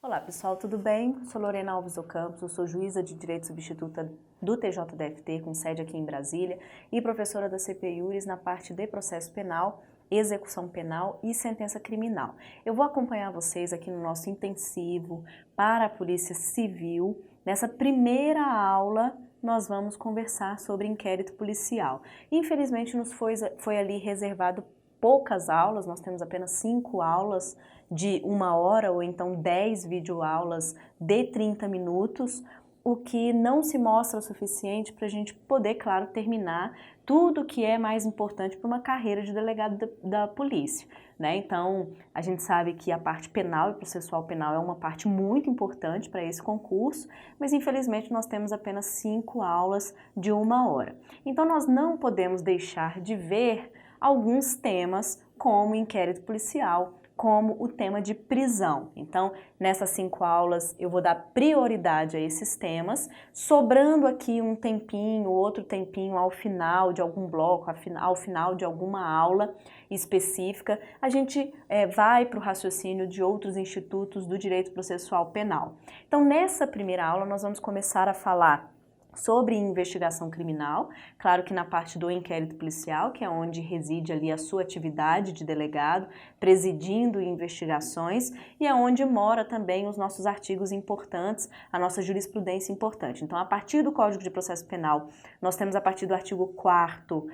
Olá pessoal, tudo bem? Sou Lorena Alves Ocampos, eu sou juíza de direito substituta do TJDFT, com sede aqui em Brasília, e professora da CPI Iuris na parte de processo penal, execução penal e sentença criminal. Eu vou acompanhar vocês aqui no nosso intensivo para a Polícia Civil. Nessa primeira aula, nós vamos conversar sobre inquérito policial. Infelizmente, nos foi ali reservado poucas aulas, nós temos apenas 5 aulas de 1 hora ou então 10 videoaulas de 30 minutos, o que não se mostra o suficiente para a gente poder, claro, terminar tudo que é mais importante para uma carreira de delegado da polícia, né? Então, a gente sabe que a parte penal e processual penal é uma parte muito importante para esse concurso, mas infelizmente nós temos apenas 5 aulas de 1 hora. Então, nós não podemos deixar de ver alguns temas como inquérito policial, como o tema de prisão. Então, nessas 5 aulas eu vou dar prioridade a esses temas, sobrando aqui um tempinho, outro tempinho ao final de algum bloco, ao final de alguma aula específica, a gente vai para o raciocínio de outros institutos do direito processual penal. Então, nessa primeira aula nós vamos começar a falar sobre investigação criminal, claro que na parte do inquérito policial, que é onde reside ali a sua atividade de delegado, presidindo investigações, e é onde mora também os nossos artigos importantes, a nossa jurisprudência importante. Então, a partir do Código de Processo Penal, nós temos a partir do artigo 4º,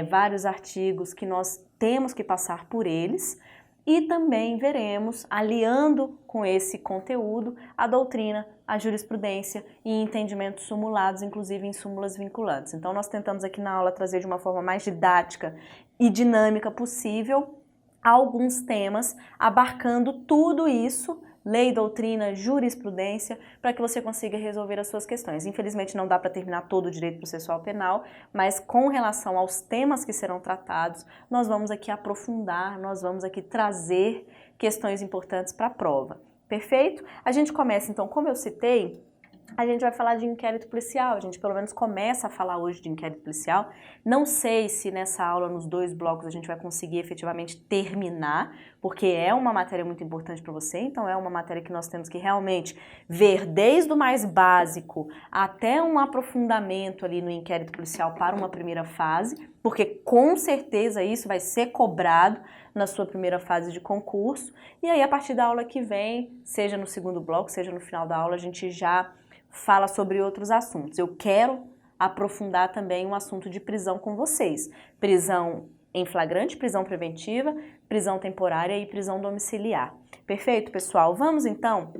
vários artigos que nós temos que passar por eles, e também veremos, aliando com esse conteúdo, a doutrina, a jurisprudência e entendimentos sumulados, inclusive em súmulas vinculantes. Então, nós tentamos aqui na aula trazer de uma forma mais didática e dinâmica possível alguns temas, abarcando tudo isso, lei, doutrina, jurisprudência, para que você consiga resolver as suas questões. Infelizmente não dá para terminar todo o direito processual penal, mas com relação aos temas que serão tratados, nós vamos aqui aprofundar, nós vamos aqui trazer questões importantes para a prova. Perfeito? A gente começa então, como eu citei, a gente vai falar de inquérito policial, a gente pelo menos começa a falar hoje de inquérito policial. Não sei se nessa aula, nos 2 blocos, a gente vai conseguir efetivamente terminar, porque é uma matéria muito importante para você, então é uma matéria que nós temos que realmente ver desde o mais básico até um aprofundamento ali no inquérito policial para uma primeira fase, porque com certeza isso vai ser cobrado na sua primeira fase de concurso, e aí a partir da aula que vem, seja no segundo bloco, seja no final da aula, a gente já fala sobre outros assuntos. Eu quero aprofundar também um assunto de prisão com vocês. Prisão em flagrante, prisão preventiva, prisão temporária e prisão domiciliar. Perfeito, pessoal? Vamos então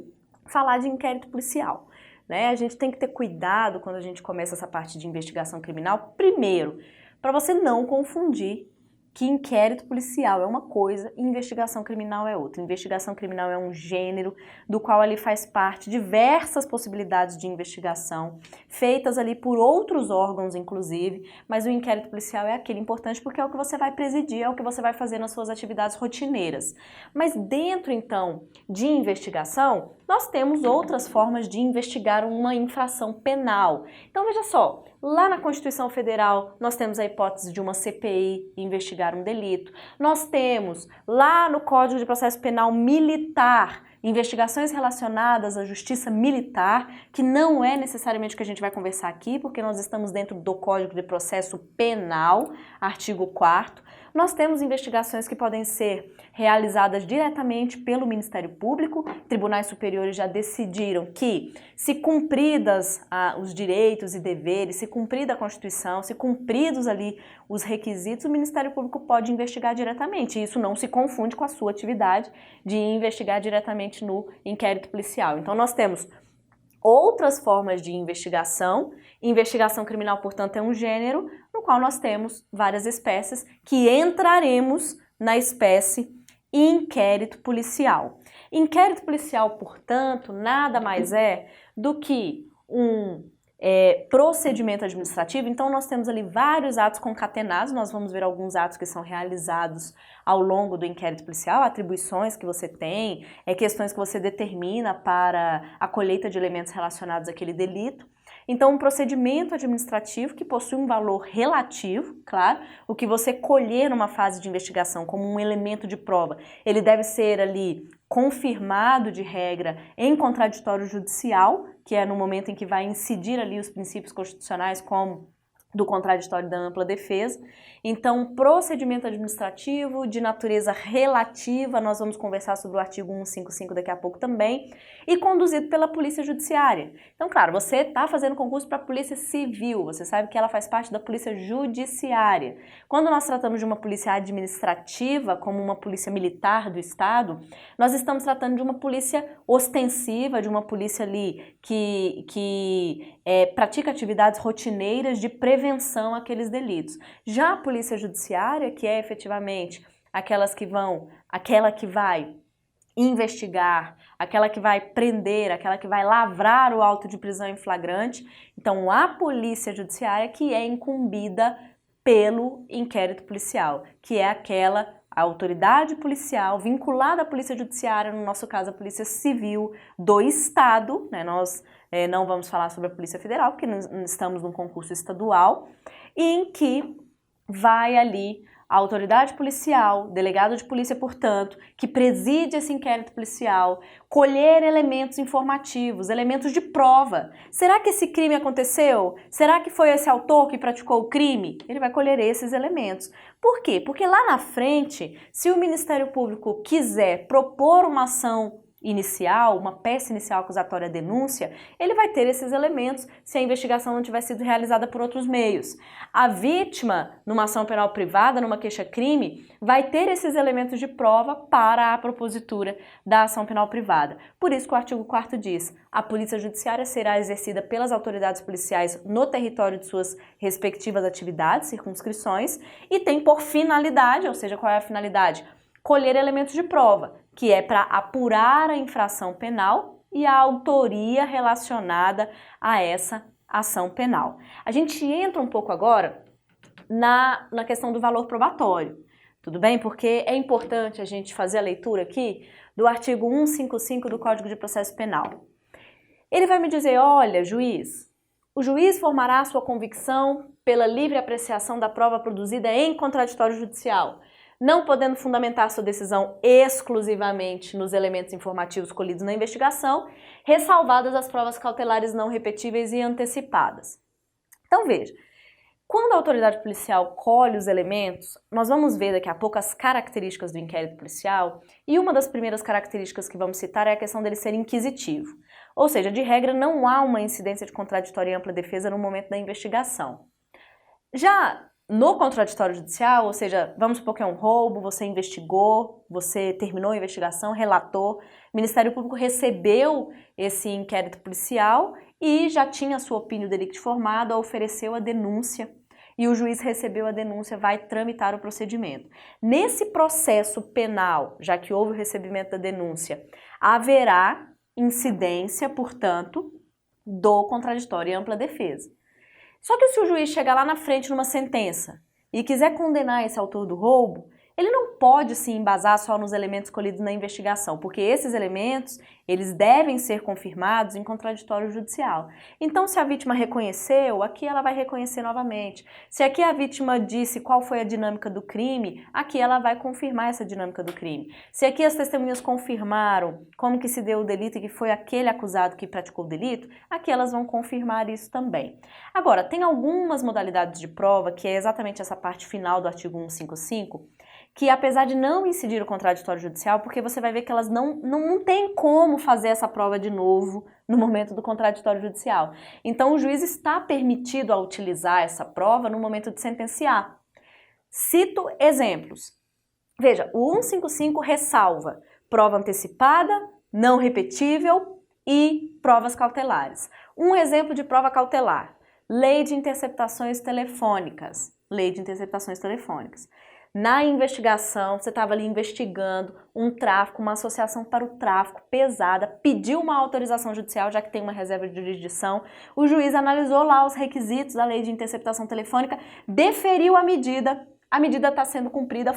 falar de inquérito policial, né? A gente tem que ter cuidado quando a gente começa essa parte de investigação criminal. Primeiro, para você não confundir que inquérito policial é uma coisa e investigação criminal é outra. Investigação criminal é um gênero do qual ali faz parte diversas possibilidades de investigação, feitas ali por outros órgãos, inclusive, mas o inquérito policial é aquele importante porque é o que você vai presidir, é o que você vai fazer nas suas atividades rotineiras. Mas dentro, então, de investigação, nós temos outras formas de investigar uma infração penal. Então, veja só, lá na Constituição Federal, nós temos a hipótese de uma CPI investigar um delito. Nós temos lá no Código de Processo Penal Militar investigações relacionadas à justiça militar, que não é necessariamente o que a gente vai conversar aqui, porque nós estamos dentro do Código de Processo Penal, artigo 4º. Nós temos investigações que podem ser realizadas diretamente pelo Ministério Público. Tribunais superiores já decidiram que, se cumpridas os direitos e deveres, se cumprida a Constituição, se cumpridos ali os requisitos, o Ministério Público pode investigar diretamente. E isso não se confunde com a sua atividade de investigar diretamente no inquérito policial. Então, nós temos outras formas de investigação. Investigação criminal, portanto, é um gênero no qual nós temos várias espécies que entraremos na espécie inquérito policial. Inquérito policial, portanto, nada mais é do que um procedimento administrativo. Então, nós temos ali vários atos concatenados, nós vamos ver alguns atos que são realizados ao longo do inquérito policial, atribuições que você tem, questões que você determina para a colheita de elementos relacionados àquele delito. Então, um procedimento administrativo que possui um valor relativo, claro, o que você colher numa fase de investigação como um elemento de prova, ele deve ser ali confirmado de regra em contraditório judicial, que é no momento em que vai incidir ali os princípios constitucionais como do contraditório da ampla defesa. Então, procedimento administrativo de natureza relativa, nós vamos conversar sobre o artigo 155 daqui a pouco também, e conduzido pela Polícia Judiciária. Então, claro, você está fazendo concurso para a Polícia Civil, você sabe que ela faz parte da Polícia Judiciária. Quando nós tratamos de uma polícia administrativa, como uma polícia militar do Estado, nós estamos tratando de uma polícia ostensiva, de uma polícia ali que pratica atividades rotineiras de prevenção àqueles delitos. Já a Polícia Judiciária, que é efetivamente aquela que vai investigar, aquela que vai prender, aquela que vai lavrar o auto de prisão em flagrante. Então, a Polícia Judiciária que é incumbida pelo inquérito policial, que é a autoridade policial vinculada à Polícia Judiciária, no nosso caso a Polícia Civil do Estado, né? Nós não vamos falar sobre a Polícia Federal, porque estamos num concurso estadual, em que vai ali a autoridade policial, delegado de polícia, portanto, que preside esse inquérito policial, colher elementos informativos, elementos de prova. Será que esse crime aconteceu? Será que foi esse autor que praticou o crime? Ele vai colher esses elementos. Por quê? Porque lá na frente, se o Ministério Público quiser propor uma ação inicial, uma peça inicial acusatória denúncia, ele vai ter esses elementos se a investigação não tiver sido realizada por outros meios. A vítima, numa ação penal privada, numa queixa-crime, vai ter esses elementos de prova para a propositura da ação penal privada. Por isso que o artigo 4º diz: a Polícia Judiciária será exercida pelas autoridades policiais no território de suas respectivas atividades, circunscrições, e tem por finalidade, ou seja, qual é a finalidade? Colher elementos de prova, que é para apurar a infração penal e a autoria relacionada a essa ação penal. A gente entra um pouco agora na questão do valor probatório, tudo bem? Porque é importante a gente fazer a leitura aqui do artigo 155 do Código de Processo Penal. Ele vai me dizer: olha, juiz, o juiz formará sua convicção pela livre apreciação da prova produzida em contraditório judicial, não podendo fundamentar sua decisão exclusivamente nos elementos informativos colhidos na investigação, ressalvadas as provas cautelares não repetíveis e antecipadas. Então veja, quando a autoridade policial colhe os elementos, nós vamos ver daqui a pouco as características do inquérito policial, e uma das primeiras características que vamos citar é a questão dele ser inquisitivo. Ou seja, de regra não há uma incidência de contraditório e ampla defesa no momento da investigação. Já no contraditório judicial, ou seja, vamos supor que é um roubo, você investigou, você terminou a investigação, relatou, o Ministério Público recebeu esse inquérito policial e já tinha a sua opinião delicti formada, ofereceu a denúncia e o juiz recebeu a denúncia, vai tramitar o procedimento. Nesse processo penal, já que houve o recebimento da denúncia, haverá incidência, portanto, do contraditório e ampla defesa. Só que se o juiz chegar lá na frente numa sentença e quiser condenar esse autor do roubo, ele não pode se embasar só nos elementos colhidos na investigação, porque esses elementos, eles devem ser confirmados em contraditório judicial. Então, se a vítima reconheceu, aqui ela vai reconhecer novamente. Se aqui a vítima disse qual foi a dinâmica do crime, aqui ela vai confirmar essa dinâmica do crime. Se aqui as testemunhas confirmaram como que se deu o delito e que foi aquele acusado que praticou o delito, aqui elas vão confirmar isso também. Agora, tem algumas modalidades de prova, que é exatamente essa parte final do artigo 155, que apesar de não incidir o contraditório judicial, porque você vai ver que elas não tem como fazer essa prova de novo no momento do contraditório judicial. Então o juiz está permitido a utilizar essa prova no momento de sentenciar. Cito exemplos. Veja, o 155 ressalva prova antecipada, não repetível e provas cautelares. Um exemplo de prova cautelar: Lei de Interceptações Telefônicas. Lei de Interceptações Telefônicas. Na investigação, você estava ali investigando um tráfico, uma associação para o tráfico pesada, pediu uma autorização judicial, já que tem uma reserva de jurisdição, o juiz analisou lá os requisitos da lei de interceptação telefônica, deferiu a medida está sendo cumprida,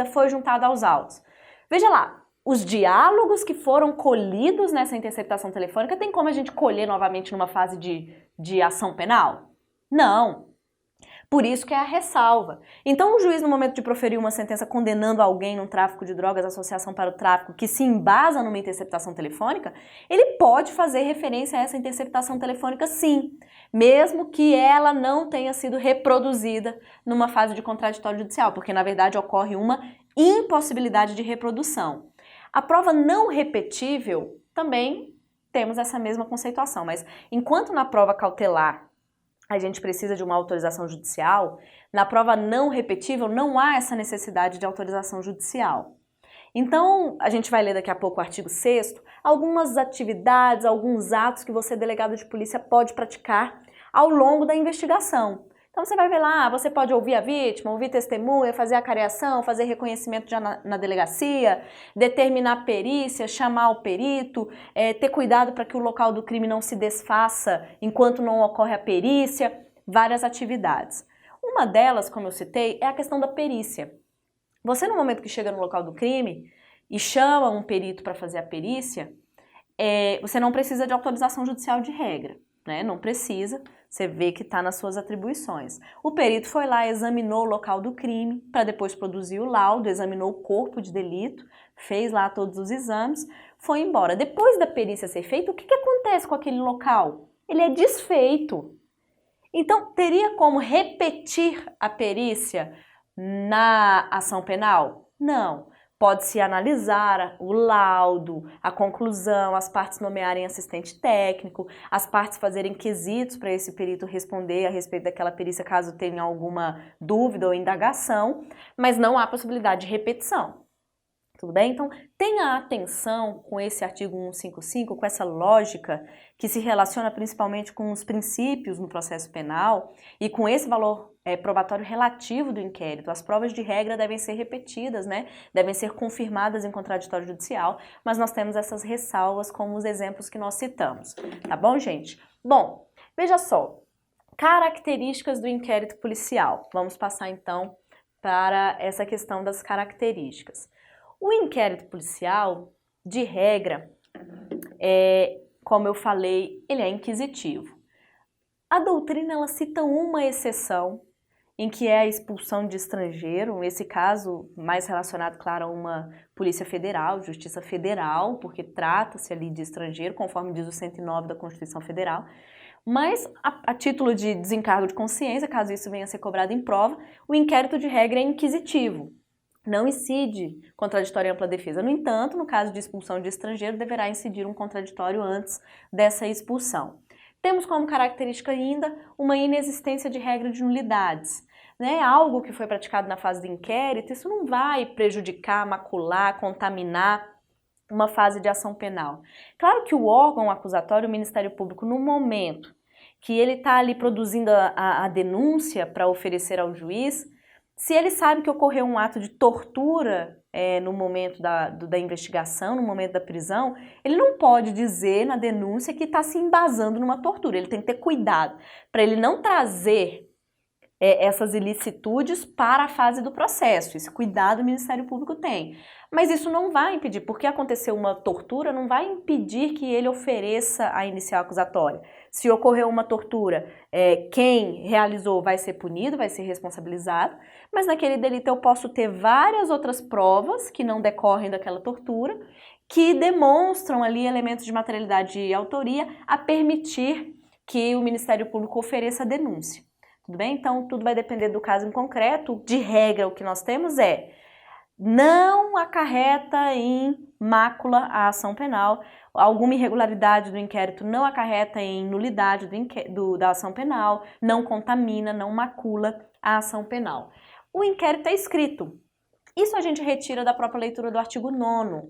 foi juntada aos autos. Veja lá, os diálogos que foram colhidos nessa interceptação telefônica, tem como a gente colher novamente numa fase de ação penal? Não. Por isso que é a ressalva. Então o juiz, no momento de proferir uma sentença condenando alguém num tráfico de drogas, associação para o tráfico, que se embasa numa interceptação telefônica, ele pode fazer referência a essa interceptação telefônica sim, mesmo que ela não tenha sido reproduzida numa fase de contraditório judicial, porque na verdade ocorre uma impossibilidade de reprodução. A prova não repetível também temos essa mesma conceituação, mas enquanto na prova cautelar a gente precisa de uma autorização judicial, na prova não repetível não há essa necessidade de autorização judicial. Então, a gente vai ler daqui a pouco o artigo 6º, algumas atividades, alguns atos que você, delegado de polícia, pode praticar ao longo da investigação. Então você vai ver lá, você pode ouvir a vítima, ouvir testemunha, fazer a careação, fazer reconhecimento já na delegacia, determinar perícia, chamar o perito, ter cuidado para que o local do crime não se desfaça enquanto não ocorre a perícia, várias atividades. Uma delas, como eu citei, é a questão da perícia. Você, no momento que chega no local do crime e chama um perito para fazer a perícia, você não precisa de autorização judicial de regra, né? Não precisa. Você vê que está nas suas atribuições. O perito foi lá, examinou o local do crime, para depois produzir o laudo, examinou o corpo de delito, fez lá todos os exames, foi embora. Depois da perícia ser feita, o que acontece com aquele local? Ele é desfeito. Então, teria como repetir a perícia na ação penal? Não. Pode-se analisar o laudo, a conclusão, as partes nomearem assistente técnico, as partes fazerem quesitos para esse perito responder a respeito daquela perícia caso tenha alguma dúvida ou indagação, mas não há possibilidade de repetição. Tudo bem? Então, tenha atenção com esse artigo 155, com essa lógica que se relaciona principalmente com os princípios no processo penal e com esse valor probatório relativo do inquérito. As provas de regra devem ser repetidas, né? Devem ser confirmadas em contraditório judicial, mas nós temos essas ressalvas como os exemplos que nós citamos. Tá bom, gente? Bom, veja só, características do inquérito policial. Vamos passar então para essa questão das características. O inquérito policial, de regra, como eu falei, ele é inquisitivo. A doutrina ela cita uma exceção, em que é a expulsão de estrangeiro, nesse caso mais relacionado, claro, a uma Polícia Federal, Justiça Federal, porque trata-se ali de estrangeiro, conforme diz o 109 da Constituição Federal. Mas, a título de desencargo de consciência, caso isso venha a ser cobrado em prova, o inquérito de regra é inquisitivo. Não incide contraditório em ampla defesa. No entanto, no caso de expulsão de estrangeiro, deverá incidir um contraditório antes dessa expulsão. Temos como característica ainda uma inexistência de regra de nulidades. Né? Algo que foi praticado na fase do inquérito, isso não vai prejudicar, macular, contaminar uma fase de ação penal. Claro que o órgão acusatório, o Ministério Público, no momento que ele está ali produzindo a denúncia para oferecer ao juiz, se ele sabe que ocorreu um ato de tortura no momento da investigação, no momento da prisão, ele não pode dizer na denúncia que está se embasando numa tortura. Ele tem que ter cuidado para ele não trazer essas ilicitudes para a fase do processo. Esse cuidado o Ministério Público tem. Mas isso não vai impedir, porque aconteceu uma tortura, não vai impedir que ele ofereça a inicial acusatória. Se ocorreu uma tortura, quem realizou vai ser punido, vai ser responsabilizado, mas naquele delito eu posso ter várias outras provas que não decorrem daquela tortura, que demonstram ali elementos de materialidade e autoria a permitir que o Ministério Público ofereça a denúncia. Tudo bem? Então, tudo vai depender do caso em concreto. De regra, o que nós temos não acarreta em mácula a ação penal, alguma irregularidade do inquérito não acarreta em nulidade da ação penal, não contamina, não macula a ação penal. O inquérito é escrito. Isso a gente retira da própria leitura do artigo 9º.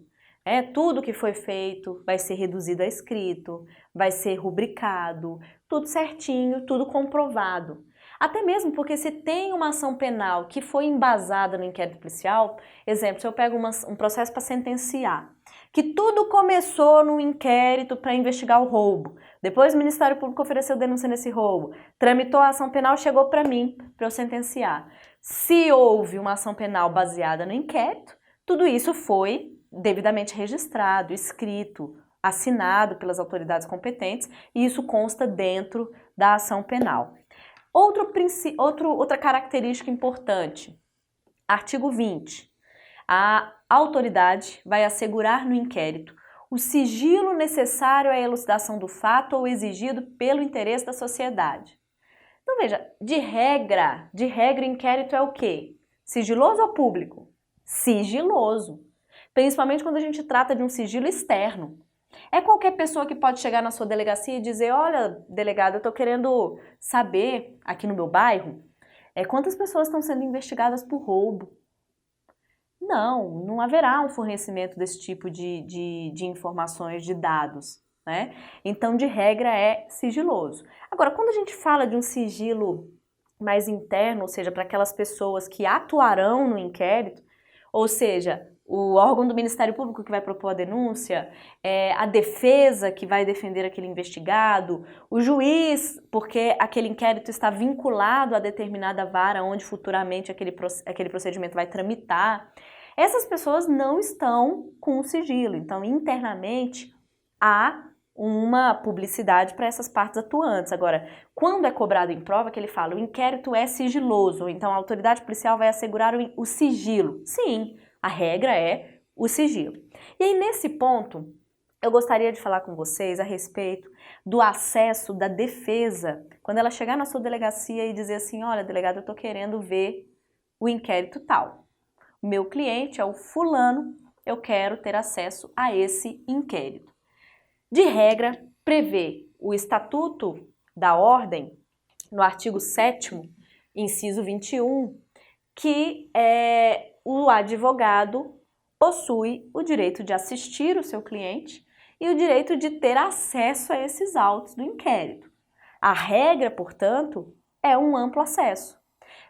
Tudo que foi feito vai ser reduzido a escrito, vai ser rubricado, tudo certinho, tudo comprovado. Até mesmo porque se tem uma ação penal que foi embasada no inquérito policial, exemplo, se eu pego um processo para sentenciar, que tudo começou no inquérito para investigar o roubo, depois o Ministério Público ofereceu denúncia nesse roubo, tramitou a ação penal, chegou para mim, para eu sentenciar. Se houve uma ação penal baseada no inquérito, tudo isso foi devidamente registrado, escrito, assinado pelas autoridades competentes e isso consta dentro da ação penal. Outra característica importante, artigo 20. A autoridade vai assegurar no inquérito o sigilo necessário à elucidação do fato ou exigido pelo interesse da sociedade. Então veja, de regra, inquérito é o quê? Sigiloso ou público? Sigiloso. Principalmente quando a gente trata de um sigilo externo. É qualquer pessoa que pode chegar na sua delegacia e dizer, olha, delegado, eu estou querendo saber, aqui no meu bairro, quantas pessoas estão sendo investigadas por roubo. Não haverá um fornecimento desse tipo de informações, de dados, né? Então, de regra, é sigiloso. Agora, quando a gente fala de um sigilo mais interno, ou seja, para aquelas pessoas que atuarão no inquérito, ou seja, o órgão do Ministério Público que vai propor a denúncia, a defesa que vai defender aquele investigado, o juiz, porque aquele inquérito está vinculado a determinada vara onde futuramente aquele procedimento vai tramitar. Essas pessoas não estão com o sigilo, então internamente há uma publicidade para essas partes atuantes. Agora, quando é cobrado em prova, que ele fala, o inquérito é sigiloso, então a autoridade policial vai assegurar o sigilo. Sim, a regra é o sigilo. E aí, nesse ponto, eu gostaria de falar com vocês a respeito do acesso da defesa, quando ela chegar na sua delegacia e dizer assim, olha, delegado, eu estou querendo ver o inquérito tal. Meu cliente é o fulano, eu quero ter acesso a esse inquérito. De regra, prevê o Estatuto da Ordem, no artigo 7º, inciso 21, que o advogado possui o direito de assistir o seu cliente e o direito de ter acesso a esses autos do inquérito. A regra, portanto, é um amplo acesso.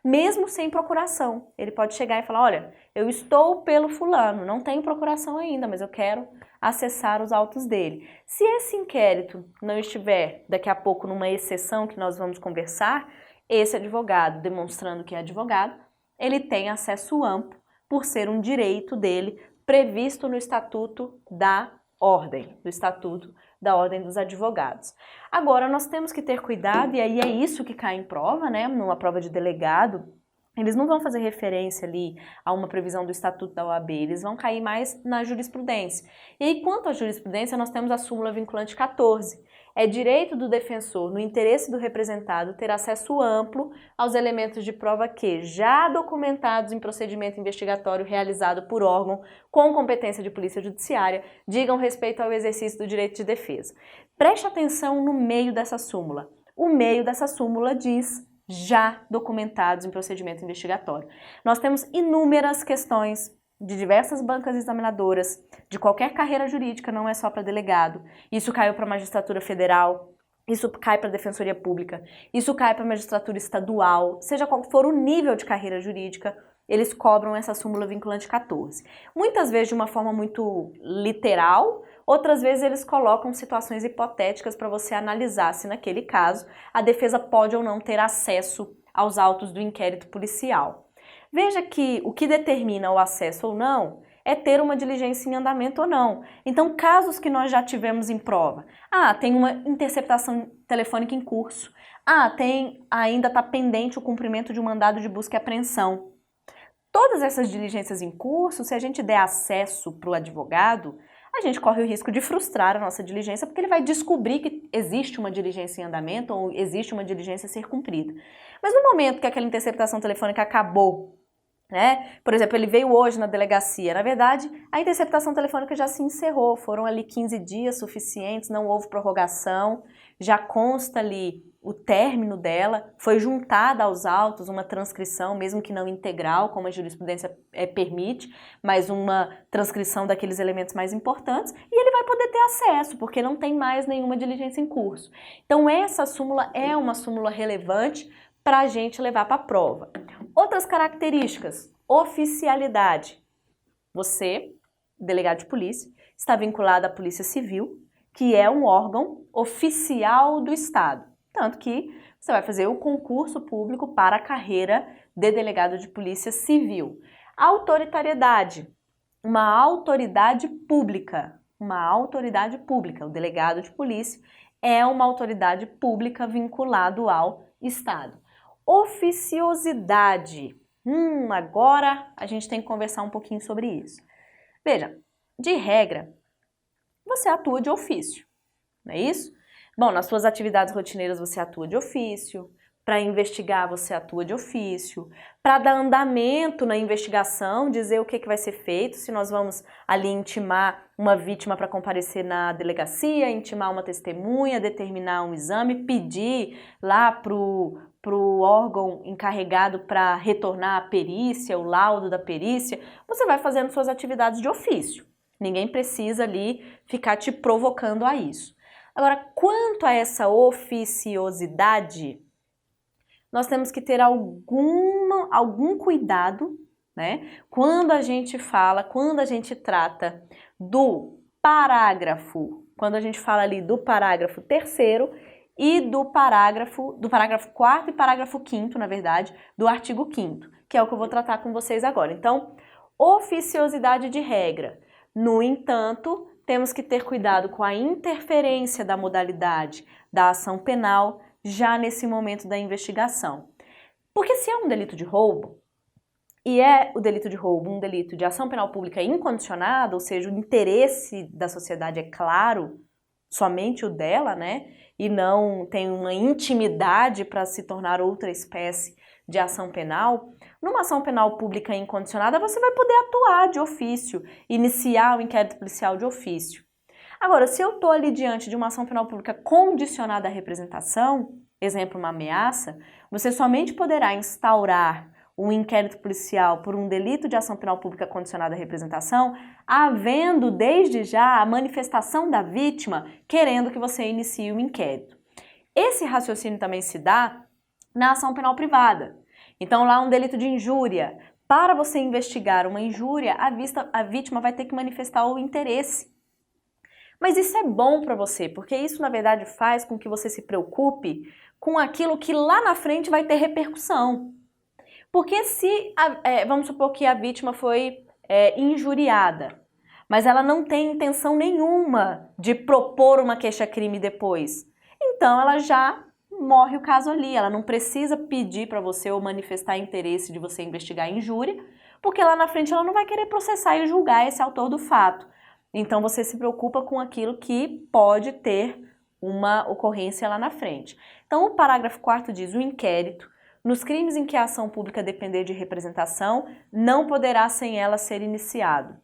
Mesmo sem procuração, ele pode chegar e falar, olha, eu estou pelo fulano, não tenho procuração ainda, mas eu quero acessar os autos dele. Se esse inquérito não estiver daqui a pouco numa exceção que nós vamos conversar, esse advogado, demonstrando que é advogado, ele tem acesso amplo por ser um direito dele previsto no Estatuto da Ordem, dos Advogados. Agora, nós temos que ter cuidado, e aí é isso que cai em prova, né? Numa prova de delegado, eles não vão fazer referência ali a uma previsão do Estatuto da OAB, eles vão cair mais na jurisprudência. E aí, quanto à jurisprudência, nós temos a súmula vinculante 14. É direito do defensor, no interesse do representado, ter acesso amplo aos elementos de prova que, já documentados em procedimento investigatório realizado por órgão com competência de polícia judiciária, digam respeito ao exercício do direito de defesa. Preste atenção no meio dessa súmula. O meio dessa súmula diz já documentados em procedimento investigatório. Nós temos inúmeras questões de diversas bancas examinadoras, de qualquer carreira jurídica, não é só para delegado. Isso caiu para a magistratura federal, isso cai para a defensoria pública, isso cai para a magistratura estadual, seja qual for o nível de carreira jurídica, eles cobram essa súmula vinculante 14. Muitas vezes de uma forma muito literal, outras vezes eles colocam situações hipotéticas para você analisar se naquele caso a defesa pode ou não ter acesso aos autos do inquérito policial. Veja que o que determina o acesso ou não é ter uma diligência em andamento ou não. Então, casos que nós já tivemos em prova. Tem uma interceptação telefônica em curso. Ainda está pendente o cumprimento de um mandado de busca e apreensão. Todas essas diligências em curso, se a gente der acesso para o advogado, a gente corre o risco de frustrar a nossa diligência, porque ele vai descobrir que existe uma diligência em andamento ou existe uma diligência a ser cumprida. Mas no momento que aquela interceptação telefônica acabou, né? Por exemplo, ele veio hoje na delegacia. Na verdade, a interceptação telefônica já se encerrou. Foram ali 15 dias suficientes, não houve prorrogação, já consta ali o término dela, foi juntada aos autos uma transcrição, mesmo que não integral, como a jurisprudência permite, mas uma transcrição daqueles elementos mais importantes, e ele vai poder ter acesso, porque não tem mais nenhuma diligência em curso. Então, essa súmula é uma súmula relevante para a gente levar para a prova. Outras características: oficialidade. Você, delegado de polícia, está vinculado à Polícia Civil, que é um órgão oficial do Estado. Tanto que você vai fazer o concurso público para a carreira de delegado de Polícia Civil. Autoritariedade. Uma autoridade pública. O delegado de polícia é uma autoridade pública vinculado ao Estado. Oficiosidade. Agora a gente tem que conversar um pouquinho sobre isso. Veja, de regra, você atua de ofício, não é isso? Bom, nas suas atividades rotineiras você atua de ofício, para investigar você atua de ofício, para dar andamento na investigação, dizer o que vai ser feito, se nós vamos ali intimar uma vítima para comparecer na delegacia, intimar uma testemunha, determinar um exame, pedir lá pro órgão encarregado para retornar a perícia, o laudo da perícia, você vai fazendo suas atividades de ofício. Ninguém precisa ali ficar te provocando a isso. Agora, quanto a essa oficiosidade, nós temos que ter algum cuidado, né? Quando a gente trata do parágrafo, quando a gente fala ali do parágrafo 3º e do parágrafo 4º e parágrafo 5º, na verdade, do artigo 5º, que é o que eu vou tratar com vocês agora. Então, oficiosidade de regra. No entanto, temos que ter cuidado com a interferência da modalidade da ação penal já nesse momento da investigação. Porque se é um delito de roubo, e é o delito de roubo um delito de ação penal pública incondicionada, ou seja, o interesse da sociedade é claro, somente o dela, né? E não tem uma intimidade para se tornar outra espécie de ação penal. Numa ação penal pública incondicionada, você vai poder atuar de ofício, iniciar o inquérito policial de ofício. Agora, se eu estou ali diante de uma ação penal pública condicionada à representação, exemplo, uma ameaça, você somente poderá instaurar um inquérito policial por um delito de ação penal pública condicionada à representação, havendo desde já a manifestação da vítima querendo que você inicie o inquérito. Esse raciocínio também se dá na ação penal privada. Então, lá um delito de injúria. Para você investigar uma injúria, a vítima vai ter que manifestar o interesse. Mas isso é bom para você, porque isso, na verdade, faz com que você se preocupe com aquilo que lá na frente vai ter repercussão. Porque se, vamos supor que a vítima foi injuriada, mas ela não tem intenção nenhuma de propor uma queixa-crime depois, então ela já morre o caso ali, ela não precisa pedir para você ou manifestar interesse de você investigar a injúria, porque lá na frente ela não vai querer processar e julgar esse autor do fato. Então você se preocupa com aquilo que pode ter uma ocorrência lá na frente. Então o parágrafo 4º diz: o inquérito, nos crimes em que a ação pública depender de representação, não poderá sem ela ser iniciado.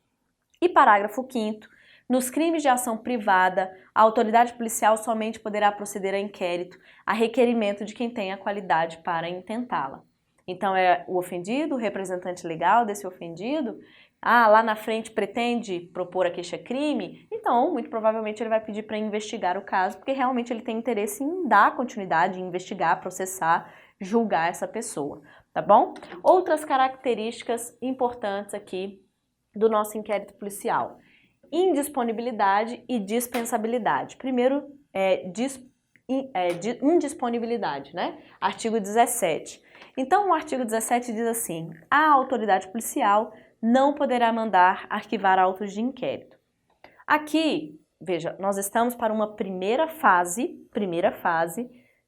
E parágrafo 5º, nos crimes de ação privada, a autoridade policial somente poderá proceder a inquérito a requerimento de quem tenha qualidade para intentá-la. Então é o ofendido, o representante legal desse ofendido, lá na frente pretende propor a queixa-crime, então muito provavelmente ele vai pedir para investigar o caso, porque realmente ele tem interesse em dar continuidade, em investigar, processar, julgar essa pessoa, tá bom? Outras características importantes aqui do nosso inquérito policial: indisponibilidade e dispensabilidade. Primeiro, indisponibilidade, né? Artigo 17. Então, o artigo 17 diz assim: a autoridade policial não poderá mandar arquivar autos de inquérito. Aqui, veja, nós estamos para uma primeira fase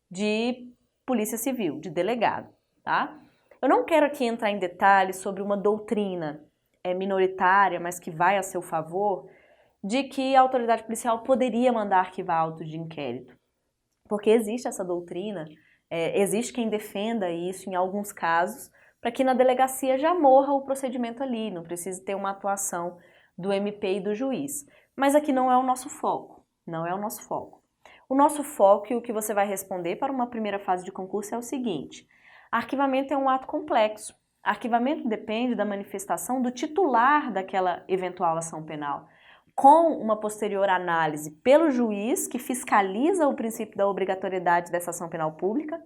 de polícia civil, de delegado, tá? Eu não quero aqui entrar em detalhes sobre uma doutrina minoritária, mas que vai a seu favor, de que a autoridade policial poderia mandar arquivar autos de inquérito. Porque existe essa doutrina, existe quem defenda isso em alguns casos, para que na delegacia já morra o procedimento ali, não precise ter uma atuação do MP e do juiz. Mas aqui não é o nosso foco, não é o nosso foco. O nosso foco e o que você vai responder para uma primeira fase de concurso é o seguinte: arquivamento é um ato complexo. Arquivamento depende da manifestação do titular daquela eventual ação penal, com uma posterior análise pelo juiz, que fiscaliza o princípio da obrigatoriedade dessa ação penal pública,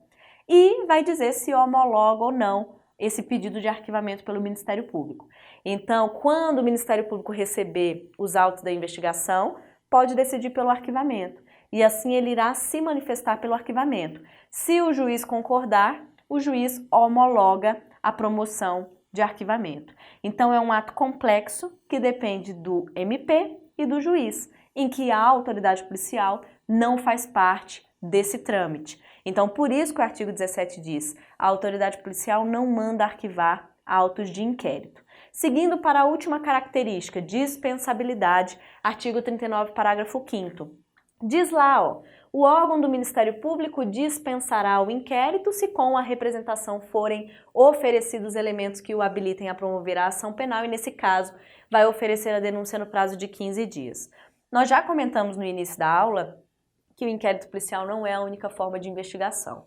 e vai dizer se homologa ou não esse pedido de arquivamento pelo Ministério Público. Então, quando o Ministério Público receber os autos da investigação, pode decidir pelo arquivamento, e assim ele irá se manifestar pelo arquivamento. Se o juiz concordar, o juiz homologa a promoção de arquivamento. Então, é um ato complexo que depende do MP e do juiz, em que a autoridade policial não faz parte desse trâmite. Então, por isso que o artigo 17 diz: a autoridade policial não manda arquivar autos de inquérito. Seguindo para a última característica, dispensabilidade, artigo 39, parágrafo 5º. Diz lá, ó, o órgão do Ministério Público dispensará o inquérito se com a representação forem oferecidos elementos que o habilitem a promover a ação penal e, nesse caso, vai oferecer a denúncia no prazo de 15 dias. Nós já comentamos no início da aula que o inquérito policial não é a única forma de investigação.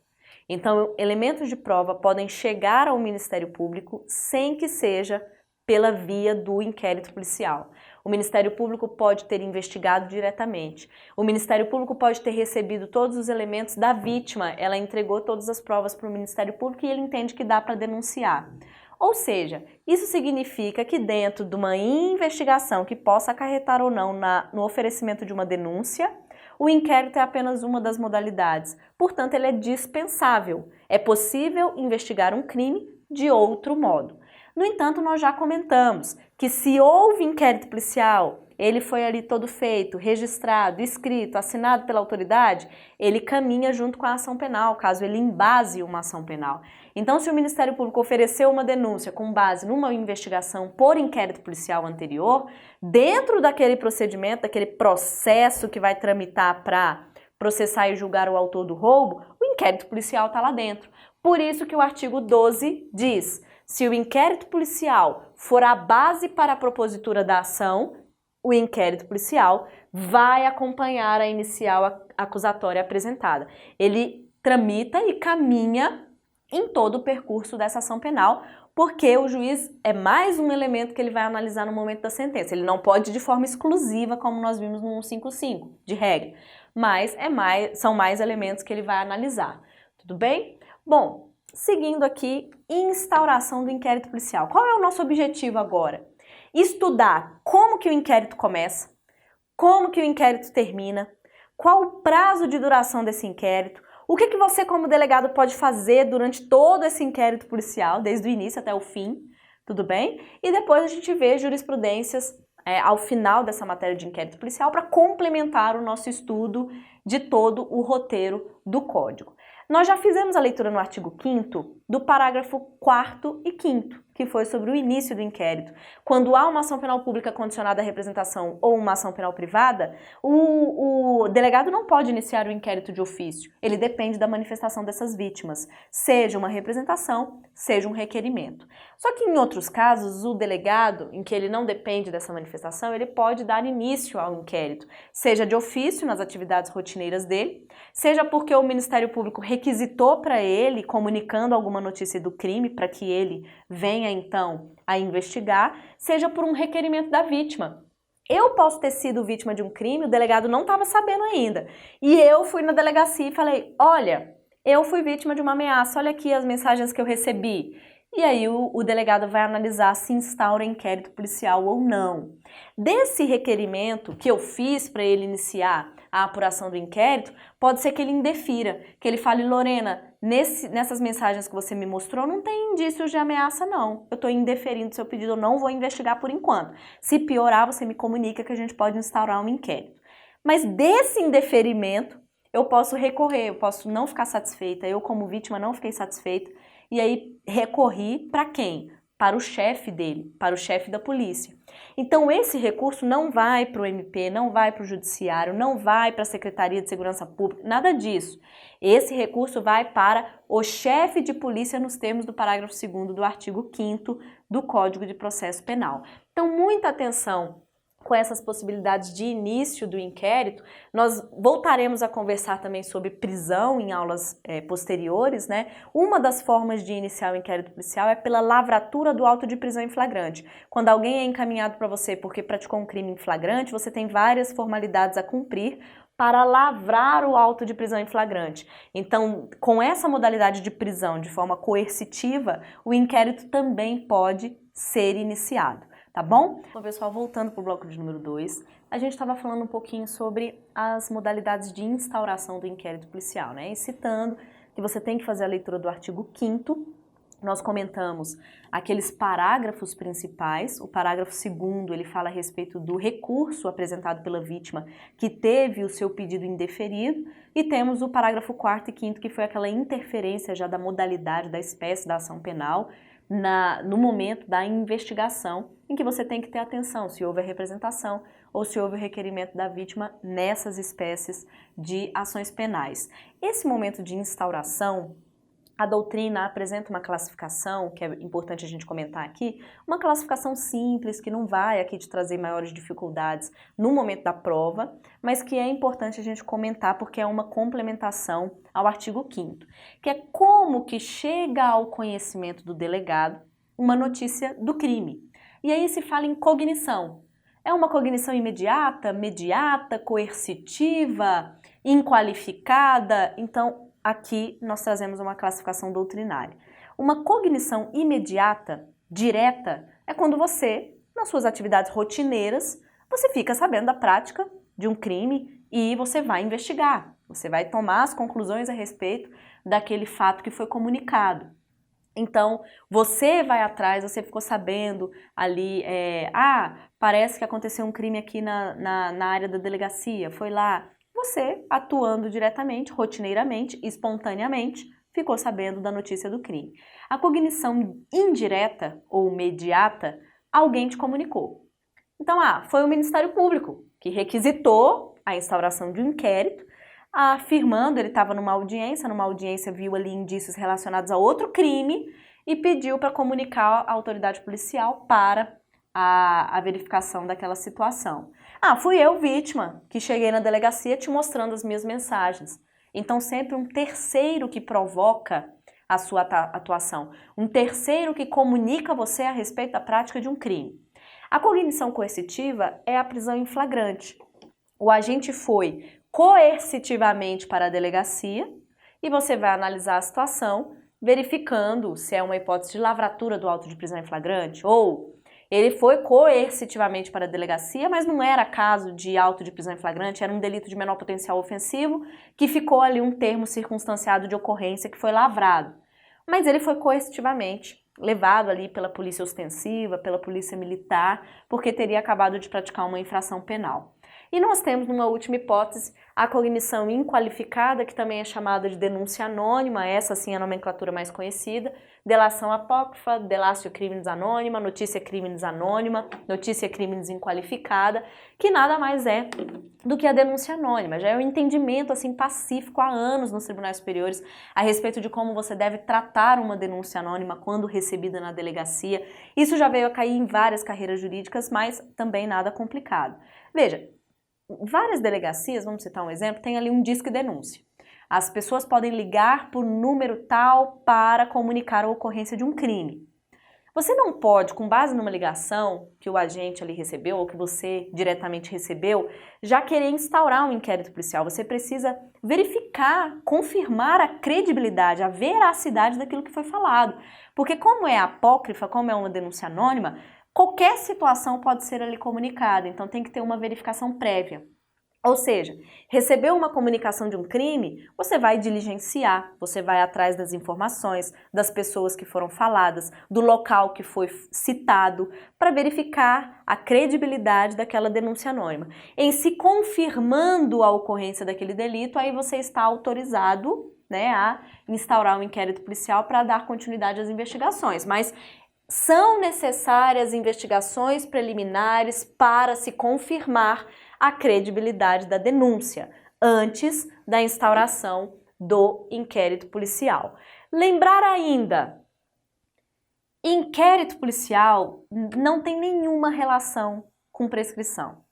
Então, elementos de prova podem chegar ao Ministério Público sem que seja pela via do inquérito policial. O Ministério Público pode ter investigado diretamente. O Ministério Público pode ter recebido todos os elementos da vítima, ela entregou todas as provas para o Ministério Público e ele entende que dá para denunciar. Ou seja, isso significa que dentro de uma investigação que possa acarretar ou não no oferecimento de uma denúncia, o inquérito é apenas uma das modalidades. Portanto, ele é dispensável. É possível investigar um crime de outro modo. No entanto, nós já comentamos que se houve inquérito policial, ele foi ali todo feito, registrado, escrito, assinado pela autoridade, ele caminha junto com a ação penal, caso ele embase uma ação penal. Então, se o Ministério Público ofereceu uma denúncia com base numa investigação por inquérito policial anterior, dentro daquele procedimento, daquele processo que vai tramitar para processar e julgar o autor do roubo, o inquérito policial está lá dentro. Por isso que o artigo 12 diz: se o inquérito policial for a base para a propositura da ação, o inquérito policial vai acompanhar a inicial acusatória apresentada. Ele tramita e caminha em todo o percurso dessa ação penal, porque o juiz é mais um elemento que ele vai analisar no momento da sentença. Ele não pode de forma exclusiva, como nós vimos no 155, de regra, mas são mais elementos que ele vai analisar. Tudo bem? Bom, seguindo aqui, instauração do inquérito policial. Qual é o nosso objetivo agora? Estudar como que o inquérito começa, como que o inquérito termina, qual o prazo de duração desse inquérito, o que você como delegado pode fazer durante todo esse inquérito policial, desde o início até o fim, tudo bem? E depois a gente vê jurisprudências ao final dessa matéria de inquérito policial para complementar o nosso estudo de todo o roteiro do Código. Nós já fizemos a leitura no artigo 5º do parágrafo 4º e 5º, que foi sobre o início do inquérito. Quando há uma ação penal pública condicionada à representação ou uma ação penal privada, o delegado não pode iniciar o inquérito de ofício. Ele depende da manifestação dessas vítimas, seja uma representação, seja um requerimento. Só que em outros casos, o delegado, em que ele não depende dessa manifestação, ele pode dar início ao inquérito, seja de ofício nas atividades rotineiras dele, seja porque o Ministério Público requisitou para ele, comunicando alguma notícia do crime para que ele venha então a investigar, seja por um requerimento da vítima. Eu posso ter sido vítima de um crime, o delegado não estava sabendo ainda. E eu fui na delegacia e falei: olha, eu fui vítima de uma ameaça, olha aqui as mensagens que eu recebi. E aí o delegado vai analisar se instaura inquérito policial ou não. Desse requerimento que eu fiz para ele iniciar a apuração do inquérito, pode ser que ele indefira, que ele fale: Lorena, nessas mensagens que você me mostrou não tem indícios de ameaça não, eu estou indeferindo seu pedido, eu não vou investigar por enquanto. Se piorar, você me comunica que a gente pode instaurar um inquérito. Mas desse indeferimento, eu posso recorrer, eu posso não ficar satisfeita, eu como vítima não fiquei satisfeita, e aí recorri para quem? Para o chefe dele, para o chefe da polícia. Então esse recurso não vai para o MP, não vai para o Judiciário, não vai para a Secretaria de Segurança Pública, nada disso. Esse recurso vai para o chefe de polícia nos termos do parágrafo 2º do artigo 5º do Código de Processo Penal. Então muita atenção com essas possibilidades de início do inquérito. Nós voltaremos a conversar também sobre prisão em aulas posteriores, né? Uma das formas de iniciar o inquérito policial é pela lavratura do auto de prisão em flagrante. Quando alguém é encaminhado para você porque praticou um crime em flagrante, você tem várias formalidades a cumprir para lavrar o auto de prisão em flagrante. Então, com essa modalidade de prisão de forma coercitiva, o inquérito também pode ser iniciado. Tá bom? Bom, pessoal, voltando para o bloco de número 2, a gente estava falando um pouquinho sobre as modalidades de instauração do inquérito policial, né? E citando que você tem que fazer a leitura do artigo 5º nós comentamos aqueles parágrafos principais. O parágrafo 2º, ele fala a respeito do recurso apresentado pela vítima que teve o seu pedido indeferido, e temos o parágrafo 4º e 5º, que foi aquela interferência já da modalidade, da espécie da ação penal no momento da investigação, em que você tem que ter atenção se houve a representação ou se houve o requerimento da vítima nessas espécies de ações penais. Esse momento de instauração, a doutrina apresenta uma classificação, que é importante a gente comentar aqui, uma classificação simples, que não vai aqui te trazer maiores dificuldades no momento da prova, mas que é importante a gente comentar porque é uma complementação ao artigo 5º, que é como que chega ao conhecimento do delegado uma notícia do crime. E aí se fala em cognição. É uma cognição imediata, mediata, coercitiva, inqualificada? Então, aqui nós trazemos uma classificação doutrinária. Uma cognição imediata, direta, é quando você, nas suas atividades rotineiras, você fica sabendo da prática de um crime e você vai investigar. Você vai tomar as conclusões a respeito daquele fato que foi comunicado. Então, você vai atrás, você ficou sabendo ali, parece que aconteceu um crime aqui na área da delegacia, foi lá. Você, atuando diretamente, rotineiramente, espontaneamente, ficou sabendo da notícia do crime. A cognição indireta ou mediata, alguém te comunicou. Então, foi o Ministério Público que requisitou a instauração de um inquérito, afirmando, ele estava numa audiência viu ali indícios relacionados a outro crime e pediu para comunicar à autoridade policial para a verificação daquela situação. Fui eu, vítima, que cheguei na delegacia te mostrando as minhas mensagens. Então, sempre um terceiro que provoca a sua atuação, um terceiro que comunica a você a respeito da prática de um crime. A cognição coercitiva é a prisão em flagrante. O agente foi coercitivamente para a delegacia e você vai analisar a situação, verificando se é uma hipótese de lavratura do auto de prisão em flagrante ou ele foi coercitivamente para a delegacia, mas não era caso de auto de prisão em flagrante, era um delito de menor potencial ofensivo, que ficou ali um termo circunstanciado de ocorrência que foi lavrado. Mas ele foi coercitivamente levado ali pela polícia ostensiva, pela polícia militar, porque teria acabado de praticar uma infração penal. E nós temos, numa última hipótese, a cognição inqualificada, que também é chamada de denúncia anônima, essa sim é a nomenclatura mais conhecida, delação apócrifa, delatio criminis anônima, notícia criminis anônima, notícia criminis inqualificada, que nada mais é do que a denúncia anônima. Já é um entendimento assim pacífico há anos nos tribunais superiores a respeito de como você deve tratar uma denúncia anônima quando recebida na delegacia. Isso já veio a cair em várias carreiras jurídicas, mas também nada complicado. Veja, várias delegacias, vamos citar um exemplo, tem ali um disque denúncia. As pessoas podem ligar por número tal para comunicar a ocorrência de um crime. Você não pode, com base numa ligação que o agente ali recebeu ou que você diretamente recebeu, já querer instaurar um inquérito policial. Você precisa verificar, confirmar a credibilidade, a veracidade daquilo que foi falado. Porque como é apócrifa, como é uma denúncia anônima, qualquer situação pode ser ali comunicada, então tem que ter uma verificação prévia. Ou seja, recebeu uma comunicação de um crime, você vai diligenciar, você vai atrás das informações, das pessoas que foram faladas, do local que foi citado, para verificar a credibilidade daquela denúncia anônima. Em se confirmando a ocorrência daquele delito, aí você está autorizado, a instaurar um inquérito policial para dar continuidade às investigações. Mas são necessárias investigações preliminares para se confirmar a credibilidade da denúncia antes da instauração do inquérito policial. Lembrar ainda, inquérito policial não tem nenhuma relação com prescrição.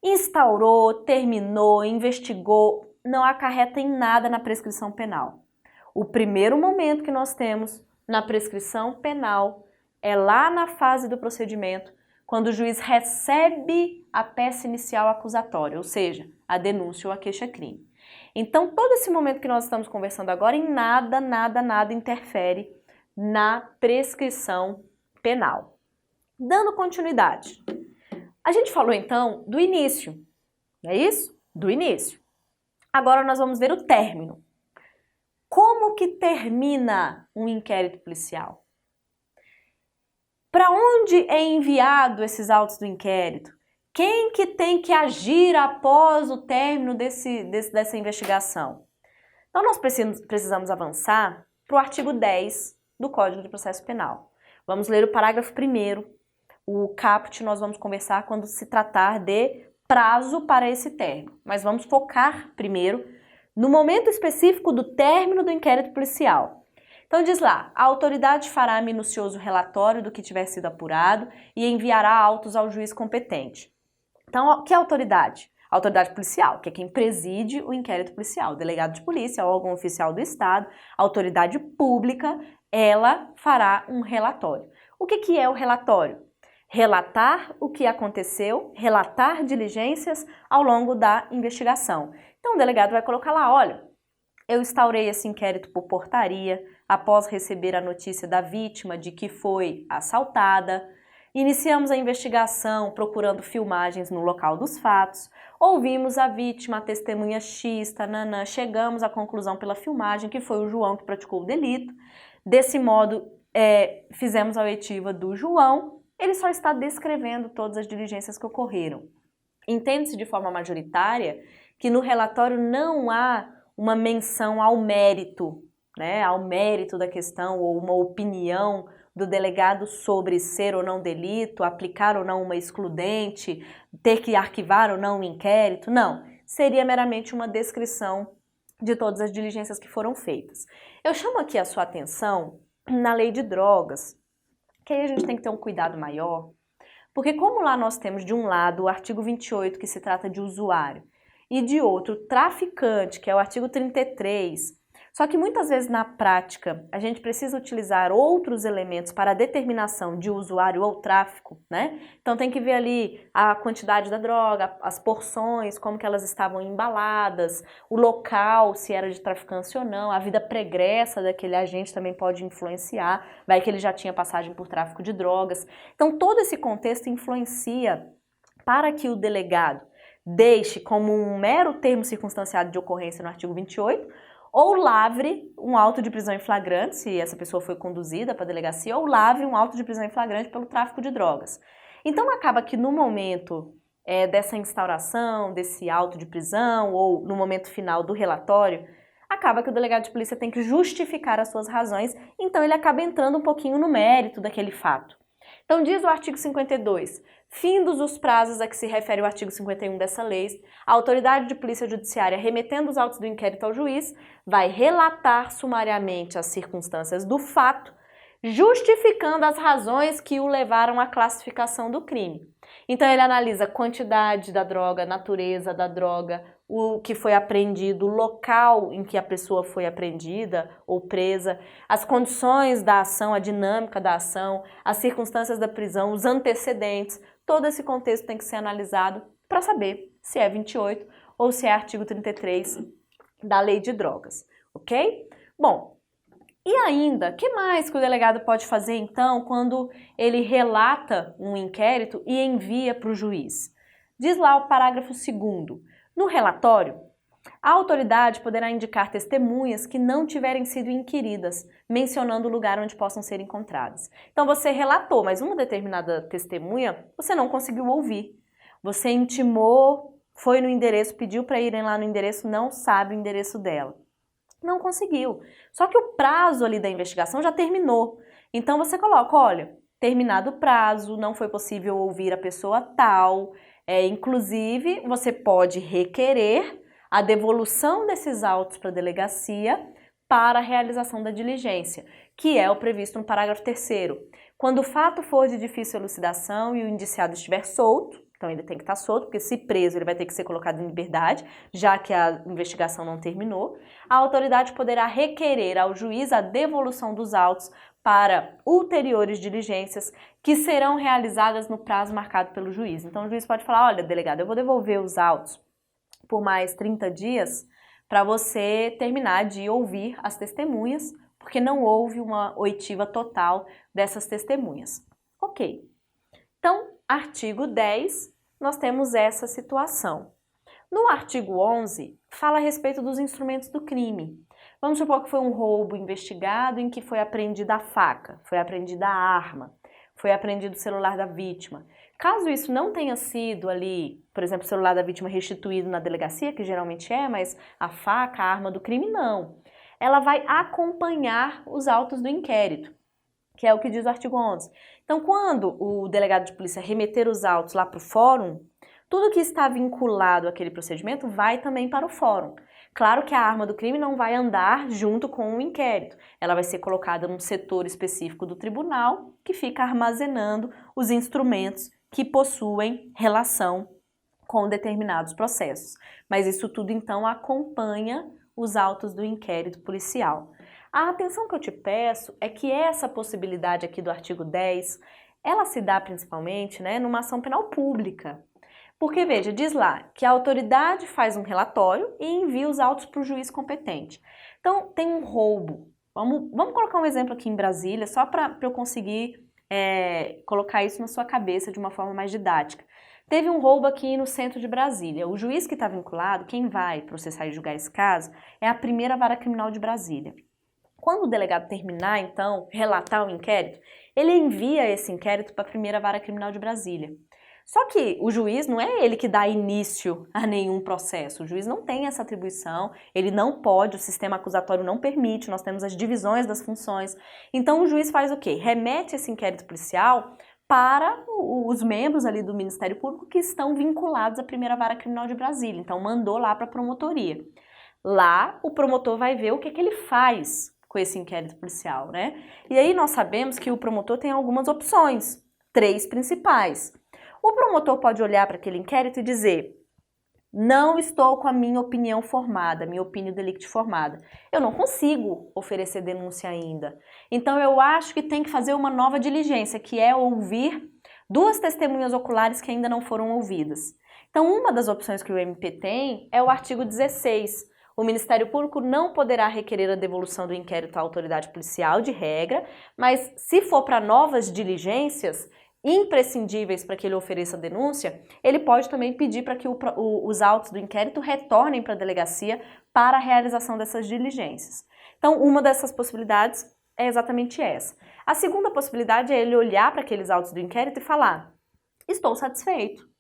Instaurou, terminou, investigou, não acarreta em nada na prescrição penal. O primeiro momento que nós temos na prescrição penal é lá na fase do procedimento, quando o juiz recebe a peça inicial acusatória, ou seja, a denúncia ou a queixa-crime. Então, todo esse momento que nós estamos conversando agora, em nada interfere na prescrição penal. Dando continuidade. A gente falou então do início, não é isso? Do início. Agora nós vamos ver o término. Como que termina um inquérito policial? Para onde é enviado esses autos do inquérito? Quem que tem que agir após o término dessa investigação? Então, nós precisamos avançar para o artigo 10 do Código de Processo Penal. Vamos ler o parágrafo 1º. O caput nós vamos conversar quando se tratar de prazo para esse término. Mas vamos focar primeiro no momento específico do término do inquérito policial. Então diz lá, a autoridade fará minucioso relatório do que tiver sido apurado e enviará autos ao juiz competente. Então, que autoridade? A autoridade policial, que é quem preside o inquérito policial, o delegado de polícia, órgão oficial do Estado, a autoridade pública, ela fará um relatório. O que é o relatório? Relatar o que aconteceu, relatar diligências ao longo da investigação. Então o delegado vai colocar lá, olha, eu instaurei esse inquérito por portaria após receber a notícia da vítima de que foi assaltada. Iniciamos a investigação procurando filmagens no local dos fatos. Ouvimos a vítima, a testemunha X, tananã, chegamos à conclusão pela filmagem que foi o João que praticou o delito. Desse modo, fizemos a oitiva do João. Ele só está descrevendo todas as diligências que ocorreram. Entende-se de forma majoritária que no relatório não há uma menção ao mérito, né, ao mérito da questão ou uma opinião do delegado sobre ser ou não delito, aplicar ou não uma excludente, ter que arquivar ou não o inquérito. Não, seria meramente uma descrição de todas as diligências que foram feitas. Eu chamo aqui a sua atenção na lei de drogas, que aí a gente tem que ter um cuidado maior, porque como lá nós temos de um lado o artigo 28, que se trata de usuário, e de outro traficante, que é o artigo 33, só que muitas vezes na prática a gente precisa utilizar outros elementos para a determinação de usuário ou tráfico, né? Então tem que ver ali a quantidade da droga, as porções, como que elas estavam embaladas, o local, se era de traficância ou não, a vida pregressa daquele agente também pode influenciar, vai que ele já tinha passagem por tráfico de drogas. Então todo esse contexto influencia para que o delegado deixe como um mero termo circunstanciado de ocorrência no artigo 28, ou lavre um auto de prisão em flagrante, se essa pessoa foi conduzida para a delegacia, ou lavre um auto de prisão em flagrante pelo tráfico de drogas. Então acaba que no momento dessa instauração, desse auto de prisão, ou no momento final do relatório, acaba que o delegado de polícia tem que justificar as suas razões, então ele acaba entrando um pouquinho no mérito daquele fato. Então diz o artigo 52, findos os prazos a que se refere o artigo 51 dessa lei, a autoridade de polícia judiciária, remetendo os autos do inquérito ao juiz, vai relatar sumariamente as circunstâncias do fato, justificando as razões que o levaram à classificação do crime. Então ele analisa a quantidade da droga, a natureza da droga, o que foi apreendido, o local em que a pessoa foi apreendida ou presa, as condições da ação, a dinâmica da ação, as circunstâncias da prisão, os antecedentes. Todo esse contexto tem que ser analisado para saber se é 28 ou se é artigo 33 da Lei de Drogas, ok? Bom, e ainda, o que mais que o delegado pode fazer então quando ele relata um inquérito e envia para o juiz? Diz lá o parágrafo 2º. No relatório, a autoridade poderá indicar testemunhas que não tiverem sido inquiridas, mencionando o lugar onde possam ser encontradas. Então você relatou, mas uma determinada testemunha você não conseguiu ouvir. Você intimou, foi no endereço, pediu para irem lá no endereço, não sabe o endereço dela. Não conseguiu. Só que o prazo ali da investigação já terminou. Então você coloca, olha, terminado o prazo, não foi possível ouvir a pessoa tal. Inclusive, você pode requerer a devolução desses autos para a delegacia para a realização da diligência, que é o previsto no parágrafo 3º. Quando o fato for de difícil elucidação e o indiciado estiver solto, então ele tem que estar solto, porque se preso ele vai ter que ser colocado em liberdade, já que a investigação não terminou, a autoridade poderá requerer ao juiz a devolução dos autos para ulteriores diligências que serão realizadas no prazo marcado pelo juiz. Então o juiz pode falar, olha, delegado, eu vou devolver os autos por mais 30 dias para você terminar de ouvir as testemunhas, porque não houve uma oitiva total dessas testemunhas. Ok. Então, artigo 10, nós temos essa situação. No artigo 11, fala a respeito dos instrumentos do crime. Vamos supor que foi um roubo investigado em que foi apreendida a faca, foi apreendida a arma, foi apreendido o celular da vítima. Caso isso não tenha sido ali, por exemplo, o celular da vítima restituído na delegacia, que geralmente é, mas a faca, a arma do crime, não. Ela vai acompanhar os autos do inquérito, que é o que diz o artigo 11. Então, quando o delegado de polícia remeter os autos lá para o fórum, tudo que está vinculado àquele procedimento vai também para o fórum. Claro que a arma do crime não vai andar junto com o inquérito. Ela vai ser colocada num setor específico do tribunal que fica armazenando os instrumentos que possuem relação com determinados processos. Mas isso tudo, então, acompanha os autos do inquérito policial. A atenção que eu te peço é que essa possibilidade aqui do artigo 10, ela se dá principalmente, né, numa ação penal pública. Porque, veja, diz lá que a autoridade faz um relatório e envia os autos para o juiz competente. Então, tem um roubo. Vamos colocar um exemplo aqui em Brasília, só para eu conseguir colocar isso na sua cabeça de uma forma mais didática. Teve um roubo aqui no centro de Brasília. O juiz que está vinculado, quem vai processar e julgar esse caso, é a primeira vara criminal de Brasília. Quando o delegado terminar, então, relatar o inquérito, ele envia esse inquérito para a primeira vara criminal de Brasília. Só que o juiz não é ele que dá início a nenhum processo, o juiz não tem essa atribuição, ele não pode, o sistema acusatório não permite, nós temos as divisões das funções. Então o juiz faz o quê? Remete esse inquérito policial para os membros ali do Ministério Público que estão vinculados à primeira vara criminal de Brasília, então mandou lá para a promotoria. Lá o promotor vai ver o que ele faz com esse inquérito policial, né? E aí nós sabemos que o promotor tem algumas opções, 3 principais. O promotor pode olhar para aquele inquérito e dizer: não estou com a minha opinião formada, minha opinião delicti formada. Eu não consigo oferecer denúncia ainda. Então eu acho que tem que fazer uma nova diligência, que é ouvir 2 testemunhas oculares que ainda não foram ouvidas. Então uma das opções que o MP tem é o artigo 16. O Ministério Público não poderá requerer a devolução do inquérito à autoridade policial, de regra, mas se for para novas diligências imprescindíveis para que ele ofereça a denúncia, ele pode também pedir para que os autos do inquérito retornem para a delegacia para a realização dessas diligências. Então, uma dessas possibilidades é exatamente essa. A segunda possibilidade é ele olhar para aqueles autos do inquérito e falar: estou satisfeito.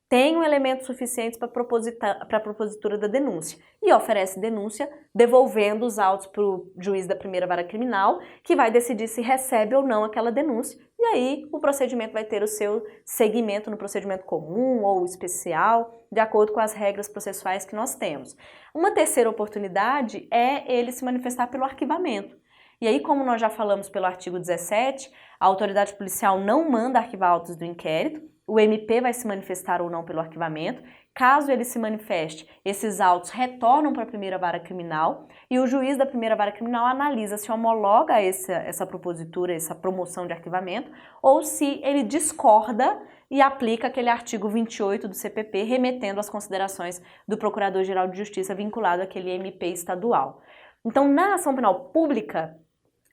Tenho elementos suficientes para a propositura da denúncia. E oferece denúncia devolvendo os autos para o juiz da primeira vara criminal, que vai decidir se recebe ou não aquela denúncia. E aí o procedimento vai ter o seu segmento no procedimento comum ou especial, de acordo com as regras processuais que nós temos. Uma terceira oportunidade é ele se manifestar pelo arquivamento. E aí, como nós já falamos pelo artigo 17, a autoridade policial não manda arquivar autos do inquérito, o MP vai se manifestar ou não pelo arquivamento. Caso ele se manifeste, esses autos retornam para a primeira vara criminal e o juiz da primeira vara criminal analisa se homologa essa propositura, essa promoção de arquivamento, ou se ele discorda e aplica aquele artigo 28 do CPP, remetendo às considerações do Procurador-Geral de Justiça vinculado àquele MP estadual. Então, na ação penal pública,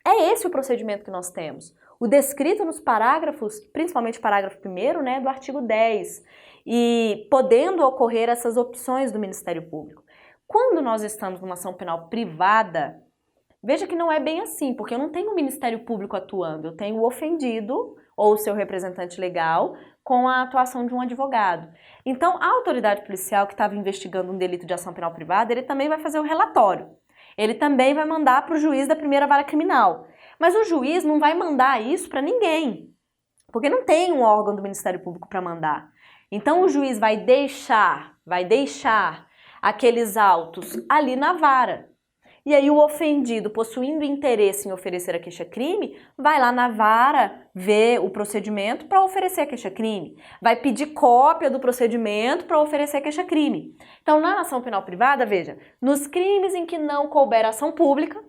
é esse o procedimento que nós temos. O descrito nos parágrafos, principalmente o parágrafo 1º, né, do artigo 10, e podendo ocorrer essas opções do Ministério Público. Quando nós estamos numa ação penal privada, veja que não é bem assim, porque eu não tenho o Ministério Público atuando, eu tenho o ofendido ou o seu representante legal com a atuação de um advogado. Então, a autoridade policial que estava investigando um delito de ação penal privada, ele também vai fazer o relatório. Ele também vai mandar para o juiz da primeira vara criminal. Mas o juiz não vai mandar isso para ninguém, porque não tem um órgão do Ministério Público para mandar. Então o juiz vai deixar aqueles autos ali na vara. E aí o ofendido, possuindo interesse em oferecer a queixa-crime, vai lá na vara ver o procedimento para oferecer a queixa-crime. Vai pedir cópia do procedimento para oferecer a queixa-crime. Então, na ação penal privada, veja, nos crimes em que não couber ação pública,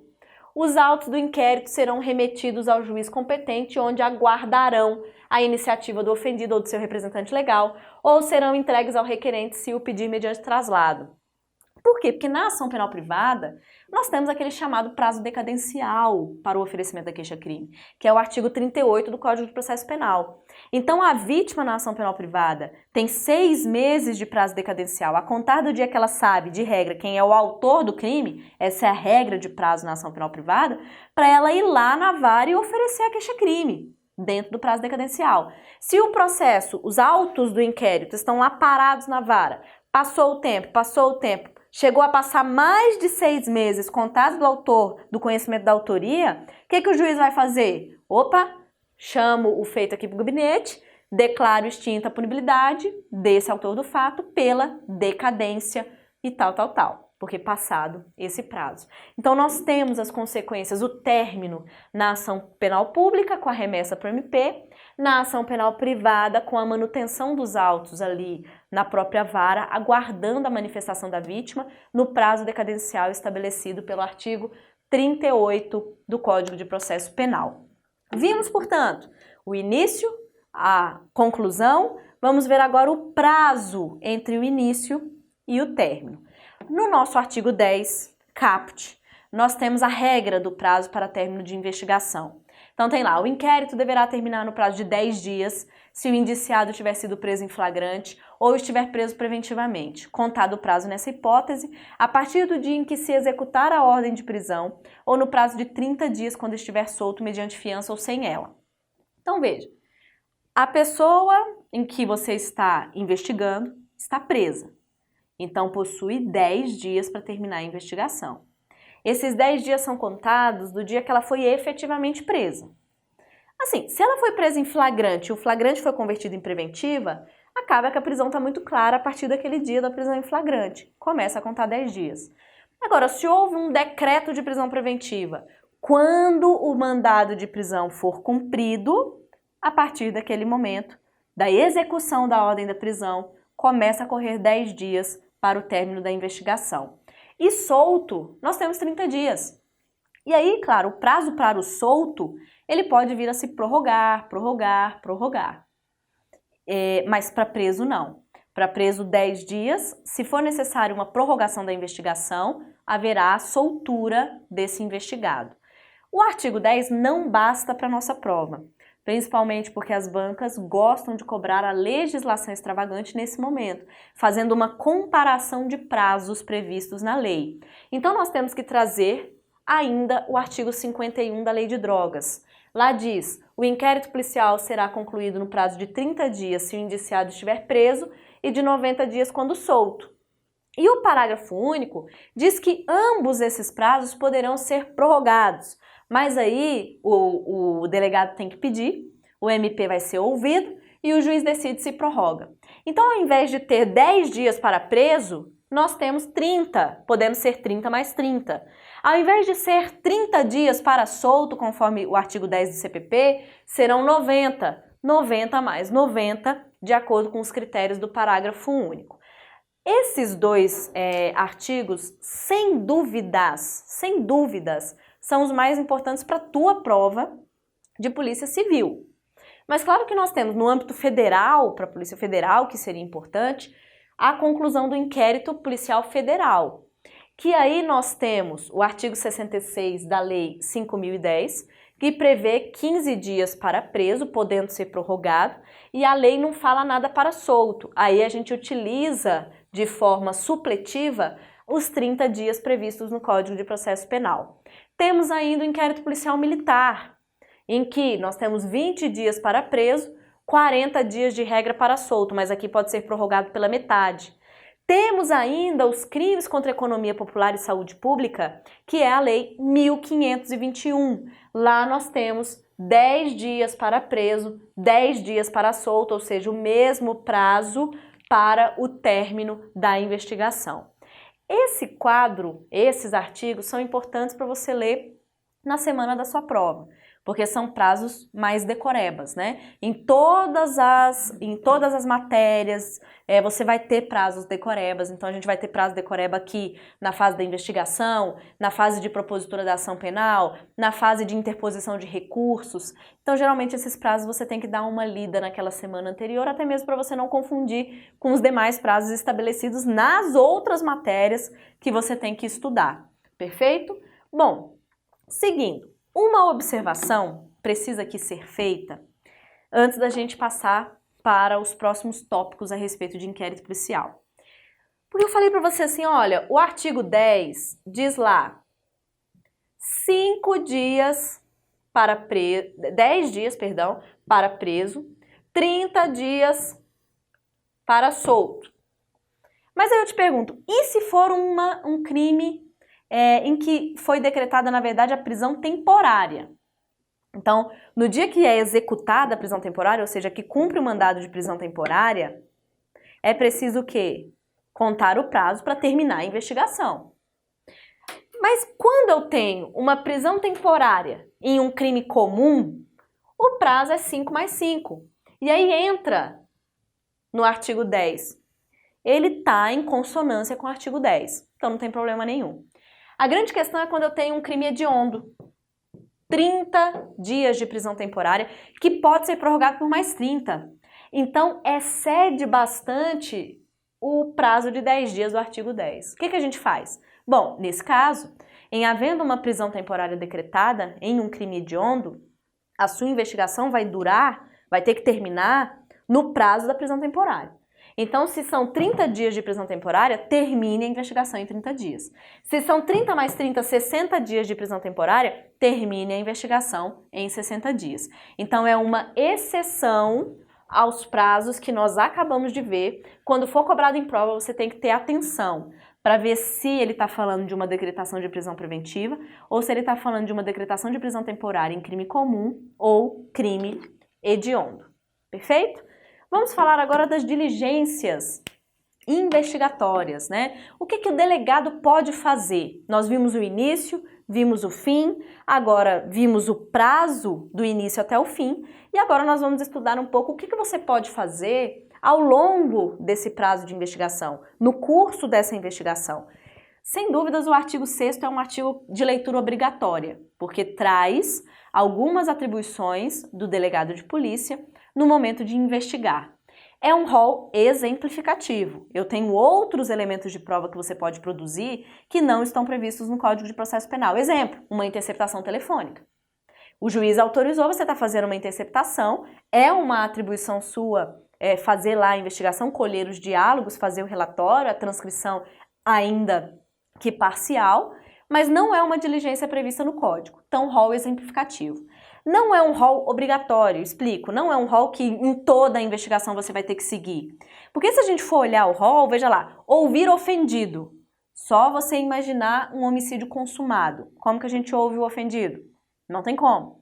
os autos do inquérito serão remetidos ao juiz competente, onde aguardarão a iniciativa do ofendido ou do seu representante legal, ou serão entregues ao requerente se o pedir mediante traslado. Por quê? Porque na ação penal privada, nós temos aquele chamado prazo decadencial para o oferecimento da queixa-crime, que é o artigo 38 do Código de Processo Penal. Então, a vítima na ação penal privada tem 6 meses de prazo decadencial, a contar do dia que ela sabe, de regra, quem é o autor do crime, essa é a regra de prazo na ação penal privada, para ela ir lá na vara e oferecer a queixa-crime, dentro do prazo decadencial. Se o processo, os autos do inquérito estão lá parados na vara, passou o tempo, chegou a passar mais de 6 meses contados do autor, do conhecimento da autoria, o que o juiz vai fazer? Opa, chamo o feito aqui para o gabinete, declaro extinta a punibilidade desse autor do fato pela decadência e tal, porque passado esse prazo. Então nós temos as consequências, o término na ação penal pública com a remessa para o MP, na ação penal privada com a manutenção dos autos ali na própria vara, aguardando a manifestação da vítima no prazo decadencial estabelecido pelo artigo 38 do Código de Processo Penal. Vimos, portanto, o início, a conclusão, vamos ver agora o prazo entre o início e o término. No nosso artigo 10, caput, nós temos a regra do prazo para término de investigação. Então tem lá, o inquérito deverá terminar no prazo de 10 dias se o indiciado tiver sido preso em flagrante ou estiver preso preventivamente, contado o prazo nessa hipótese, a partir do dia em que se executar a ordem de prisão ou no prazo de 30 dias quando estiver solto mediante fiança ou sem ela. Então veja, a pessoa em que você está investigando está presa, então possui 10 dias para terminar a investigação. Esses 10 dias são contados do dia que ela foi efetivamente presa. Assim, se ela foi presa em flagrante e o flagrante foi convertido em preventiva, acaba que a prisão está muito clara a partir daquele dia da prisão em flagrante. Começa a contar 10 dias. Agora, se houve um decreto de prisão preventiva, quando o mandado de prisão for cumprido, a partir daquele momento, da execução da ordem da prisão, começa a correr 10 dias para o término da investigação. E solto, nós temos 30 dias. E aí, claro, o prazo para o solto, ele pode vir a se prorrogar. Mas para preso não. Para preso 10 dias, se for necessário uma prorrogação da investigação, haverá a soltura desse investigado. O artigo 10 não basta para nossa prova, principalmente porque as bancas gostam de cobrar a legislação extravagante nesse momento, fazendo uma comparação de prazos previstos na lei. Então nós temos que trazer ainda o artigo 51 da Lei de Drogas. Lá diz, o inquérito policial será concluído no prazo de 30 dias se o indiciado estiver preso e de 90 dias quando solto. E o parágrafo único diz que ambos esses prazos poderão ser prorrogados, mas aí o delegado tem que pedir, o MP vai ser ouvido e o juiz decide se prorroga. Então, ao invés de ter 10 dias para preso, nós temos 30, podemos ser 30 mais 30. Ao invés de ser 30 dias para solto, conforme o artigo 10 do CPP, serão 90, 90 mais 90, de acordo com os critérios do parágrafo único. Esses dois artigos, sem dúvidas, são os mais importantes para a tua prova de Polícia Civil. Mas claro que nós temos no âmbito federal, para a Polícia Federal, que seria importante, a conclusão do inquérito policial federal, que aí nós temos o artigo 66 da Lei 5.010, que prevê 15 dias para preso, podendo ser prorrogado, e a lei não fala nada para solto. Aí a gente utiliza de forma supletiva os 30 dias previstos no Código de Processo Penal. Temos ainda o inquérito policial militar, em que nós temos 20 dias para preso, 40 dias de regra para solto, mas aqui pode ser prorrogado pela metade. Temos ainda os crimes contra a economia popular e saúde pública, que é a Lei 1521. Lá nós temos 10 dias para preso, 10 dias para solto, ou seja, o mesmo prazo para o término da investigação. Esse quadro, esses artigos são importantes para você ler na semana da sua prova, porque são prazos mais decorebas, né? Em todas as matérias, você vai ter prazos decorebas, então a gente vai ter prazo decoreba aqui na fase da investigação, na fase de propositura da ação penal, na fase de interposição de recursos. Então, geralmente, esses prazos você tem que dar uma lida naquela semana anterior, até mesmo para você não confundir com os demais prazos estabelecidos nas outras matérias que você tem que estudar. Perfeito? Bom, seguindo. Uma observação precisa aqui ser feita antes da gente passar para os próximos tópicos a respeito de inquérito policial. Porque eu falei para você assim, olha, o artigo 10 diz lá 10 dias para preso, 30 dias para solto. Mas aí eu te pergunto, e se for um crime em que foi decretada, na verdade, a prisão temporária? Então, no dia que é executada a prisão temporária, ou seja, que cumpre o mandado de prisão temporária, é preciso o quê? Contar o prazo para terminar a investigação. Mas quando eu tenho uma prisão temporária em um crime comum, o prazo é 5 mais 5. E aí entra no artigo 10. Ele está em consonância com o artigo 10, então não tem problema nenhum. A grande questão é quando eu tenho um crime hediondo. 30 dias de prisão temporária, que pode ser prorrogado por mais 30. Então, excede bastante o prazo de 10 dias do artigo 10. O que a gente faz? Bom, nesse caso, em havendo uma prisão temporária decretada em um crime hediondo, a sua investigação vai ter que terminar no prazo da prisão temporária. Então, se são 30 dias de prisão temporária, termine a investigação em 30 dias. Se são 30 mais 30, 60 dias de prisão temporária, termine a investigação em 60 dias. Então, é uma exceção aos prazos que nós acabamos de ver. Quando for cobrado em prova, você tem que ter atenção para ver se ele está falando de uma decretação de prisão preventiva ou se ele está falando de uma decretação de prisão temporária em crime comum ou crime hediondo. Perfeito? Vamos falar agora das diligências investigatórias, né? O que o delegado pode fazer? Nós vimos o início, vimos o fim, agora vimos o prazo do início até o fim e agora nós vamos estudar um pouco o que você pode fazer ao longo desse prazo de investigação, no curso dessa investigação. Sem dúvidas, o artigo 6º é um artigo de leitura obrigatória, porque traz algumas atribuições do delegado de polícia no momento de investigar. É um rol exemplificativo. Eu tenho outros elementos de prova que você pode produzir que não estão previstos no Código de Processo Penal. Exemplo, uma interceptação telefônica. O juiz autorizou, você está fazendo uma interceptação, é uma atribuição sua fazer lá a investigação, colher os diálogos, fazer o relatório, a transcrição ainda que parcial, mas não é uma diligência prevista no Código. Então, rol exemplificativo. Não é um rol obrigatório, explico, não é um rol que em toda a investigação você vai ter que seguir. Porque se a gente for olhar o rol, veja lá, ouvir ofendido. Só você imaginar um homicídio consumado. Como que a gente ouve o ofendido? Não tem como.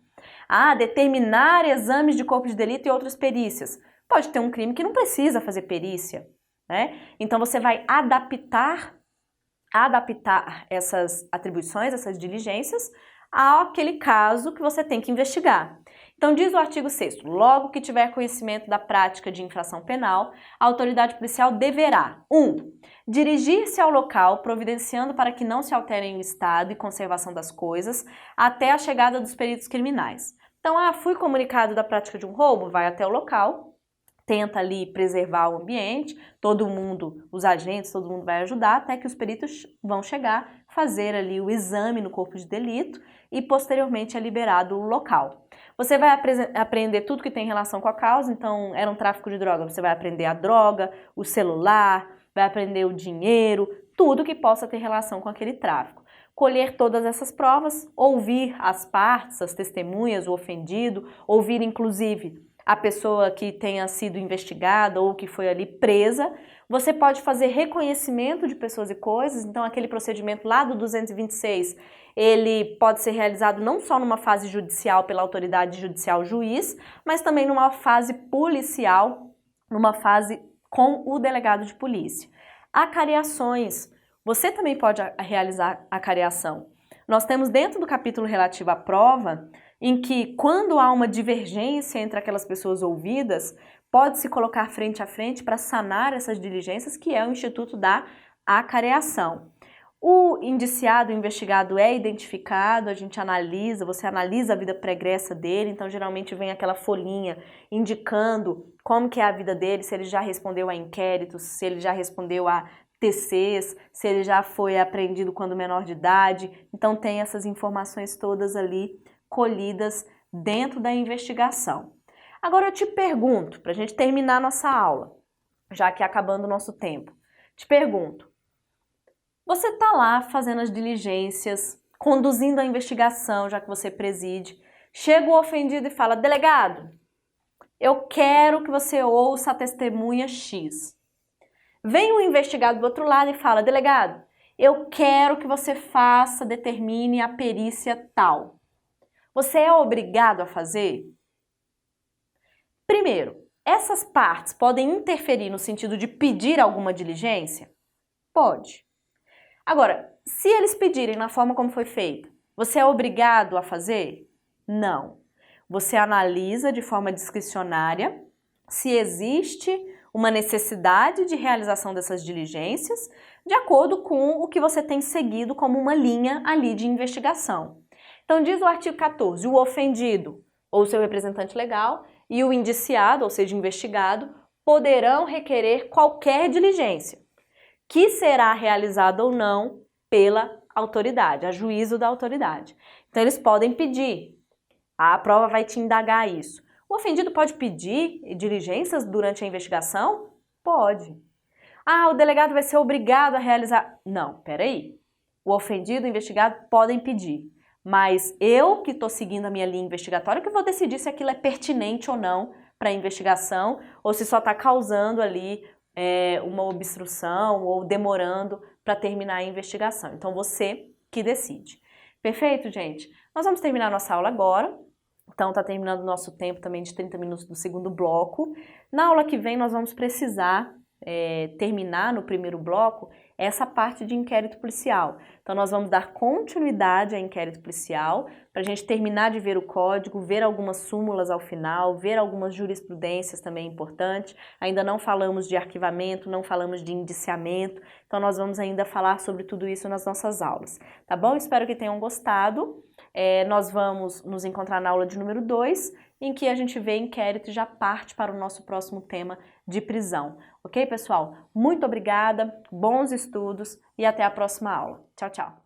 Determinar exames de corpo de delito e outras perícias. Pode ter um crime que não precisa fazer perícia, né? Então você vai adaptar essas atribuições, essas diligências, àquele caso que você tem que investigar. Então, diz o artigo 6º, logo que tiver conhecimento da prática de infração penal, a autoridade policial deverá 1. Dirigir-se ao local, providenciando para que não se alterem o estado e conservação das coisas, até a chegada dos peritos criminais. Então, fui comunicado da prática de um roubo, vai até o local, tenta ali preservar o ambiente, todo mundo, os agentes, todo mundo vai ajudar, até que os peritos vão chegar, fazer ali o exame no corpo de delito e posteriormente é liberado o local. Você vai apreender tudo que tem relação com a causa, então era um tráfico de droga, você vai aprender a droga, o celular, vai aprender o dinheiro, tudo que possa ter relação com aquele tráfico. Colher todas essas provas, ouvir as partes, as testemunhas, o ofendido, ouvir inclusive a pessoa que tenha sido investigada ou que foi ali presa. Você pode fazer reconhecimento de pessoas e coisas, então aquele procedimento lá do 226, ele pode ser realizado não só numa fase judicial pela autoridade judicial juiz, mas também numa fase policial, numa fase com o delegado de polícia. Acariações, você também pode realizar acariação. Nós temos dentro do capítulo relativo à prova, em que, quando há uma divergência entre aquelas pessoas ouvidas, pode se colocar frente a frente para sanar essas diligências, que é o Instituto da Acareação. O indiciado, o investigado é identificado, a gente analisa, você analisa a vida pregressa dele, então geralmente vem aquela folhinha indicando como que é a vida dele, se ele já respondeu a inquéritos, se ele já respondeu a TCs, se ele já foi apreendido quando menor de idade, então tem essas informações todas ali colhidas dentro da investigação. Agora eu te pergunto, para a gente terminar nossa aula, já que acabando o nosso tempo, te pergunto, você está lá fazendo as diligências, conduzindo a investigação, já que você preside, chega o ofendido e fala, delegado, eu quero que você ouça a testemunha X. Vem o investigado do outro lado e fala, delegado, eu quero que você faça, determine a perícia tal. Você é obrigado a fazer? Primeiro, essas partes podem interferir no sentido de pedir alguma diligência? Pode. Agora, se eles pedirem na forma como foi feita, você é obrigado a fazer? Não. Você analisa de forma discricionária se existe uma necessidade de realização dessas diligências de acordo com o que você tem seguido como uma linha ali de investigação. Então, diz o artigo 14, o ofendido ou seu representante legal e o indiciado, ou seja, investigado, poderão requerer qualquer diligência, que será realizada ou não pela autoridade, a juízo da autoridade. Então, eles podem pedir, a prova vai te indagar isso. O ofendido pode pedir diligências durante a investigação? Pode. Ah, o delegado vai ser obrigado a realizar... Não, peraí. O ofendido e o investigado podem pedir, mas eu que estou seguindo a minha linha investigatória que vou decidir se aquilo é pertinente ou não para a investigação ou se só está causando ali uma obstrução ou demorando para terminar a investigação. Então, você que decide. Perfeito, gente? Nós vamos terminar nossa aula agora. Então, está terminando o nosso tempo também de 30 minutos do segundo bloco. Na aula que vem, nós vamos precisar terminar no primeiro bloco essa parte de inquérito policial. Então, nós vamos dar continuidade ao inquérito policial para a gente terminar de ver o código, ver algumas súmulas ao final, ver algumas jurisprudências também importantes. Ainda não falamos de arquivamento, não falamos de indiciamento, então nós vamos ainda falar sobre tudo isso nas nossas aulas, tá bom? Espero que tenham gostado. Nós vamos nos encontrar na aula de número 2, em que a gente vê inquérito e já parte para o nosso próximo tema de prisão. Ok, pessoal? Muito obrigada, bons estudos e até a próxima aula. Tchau, tchau!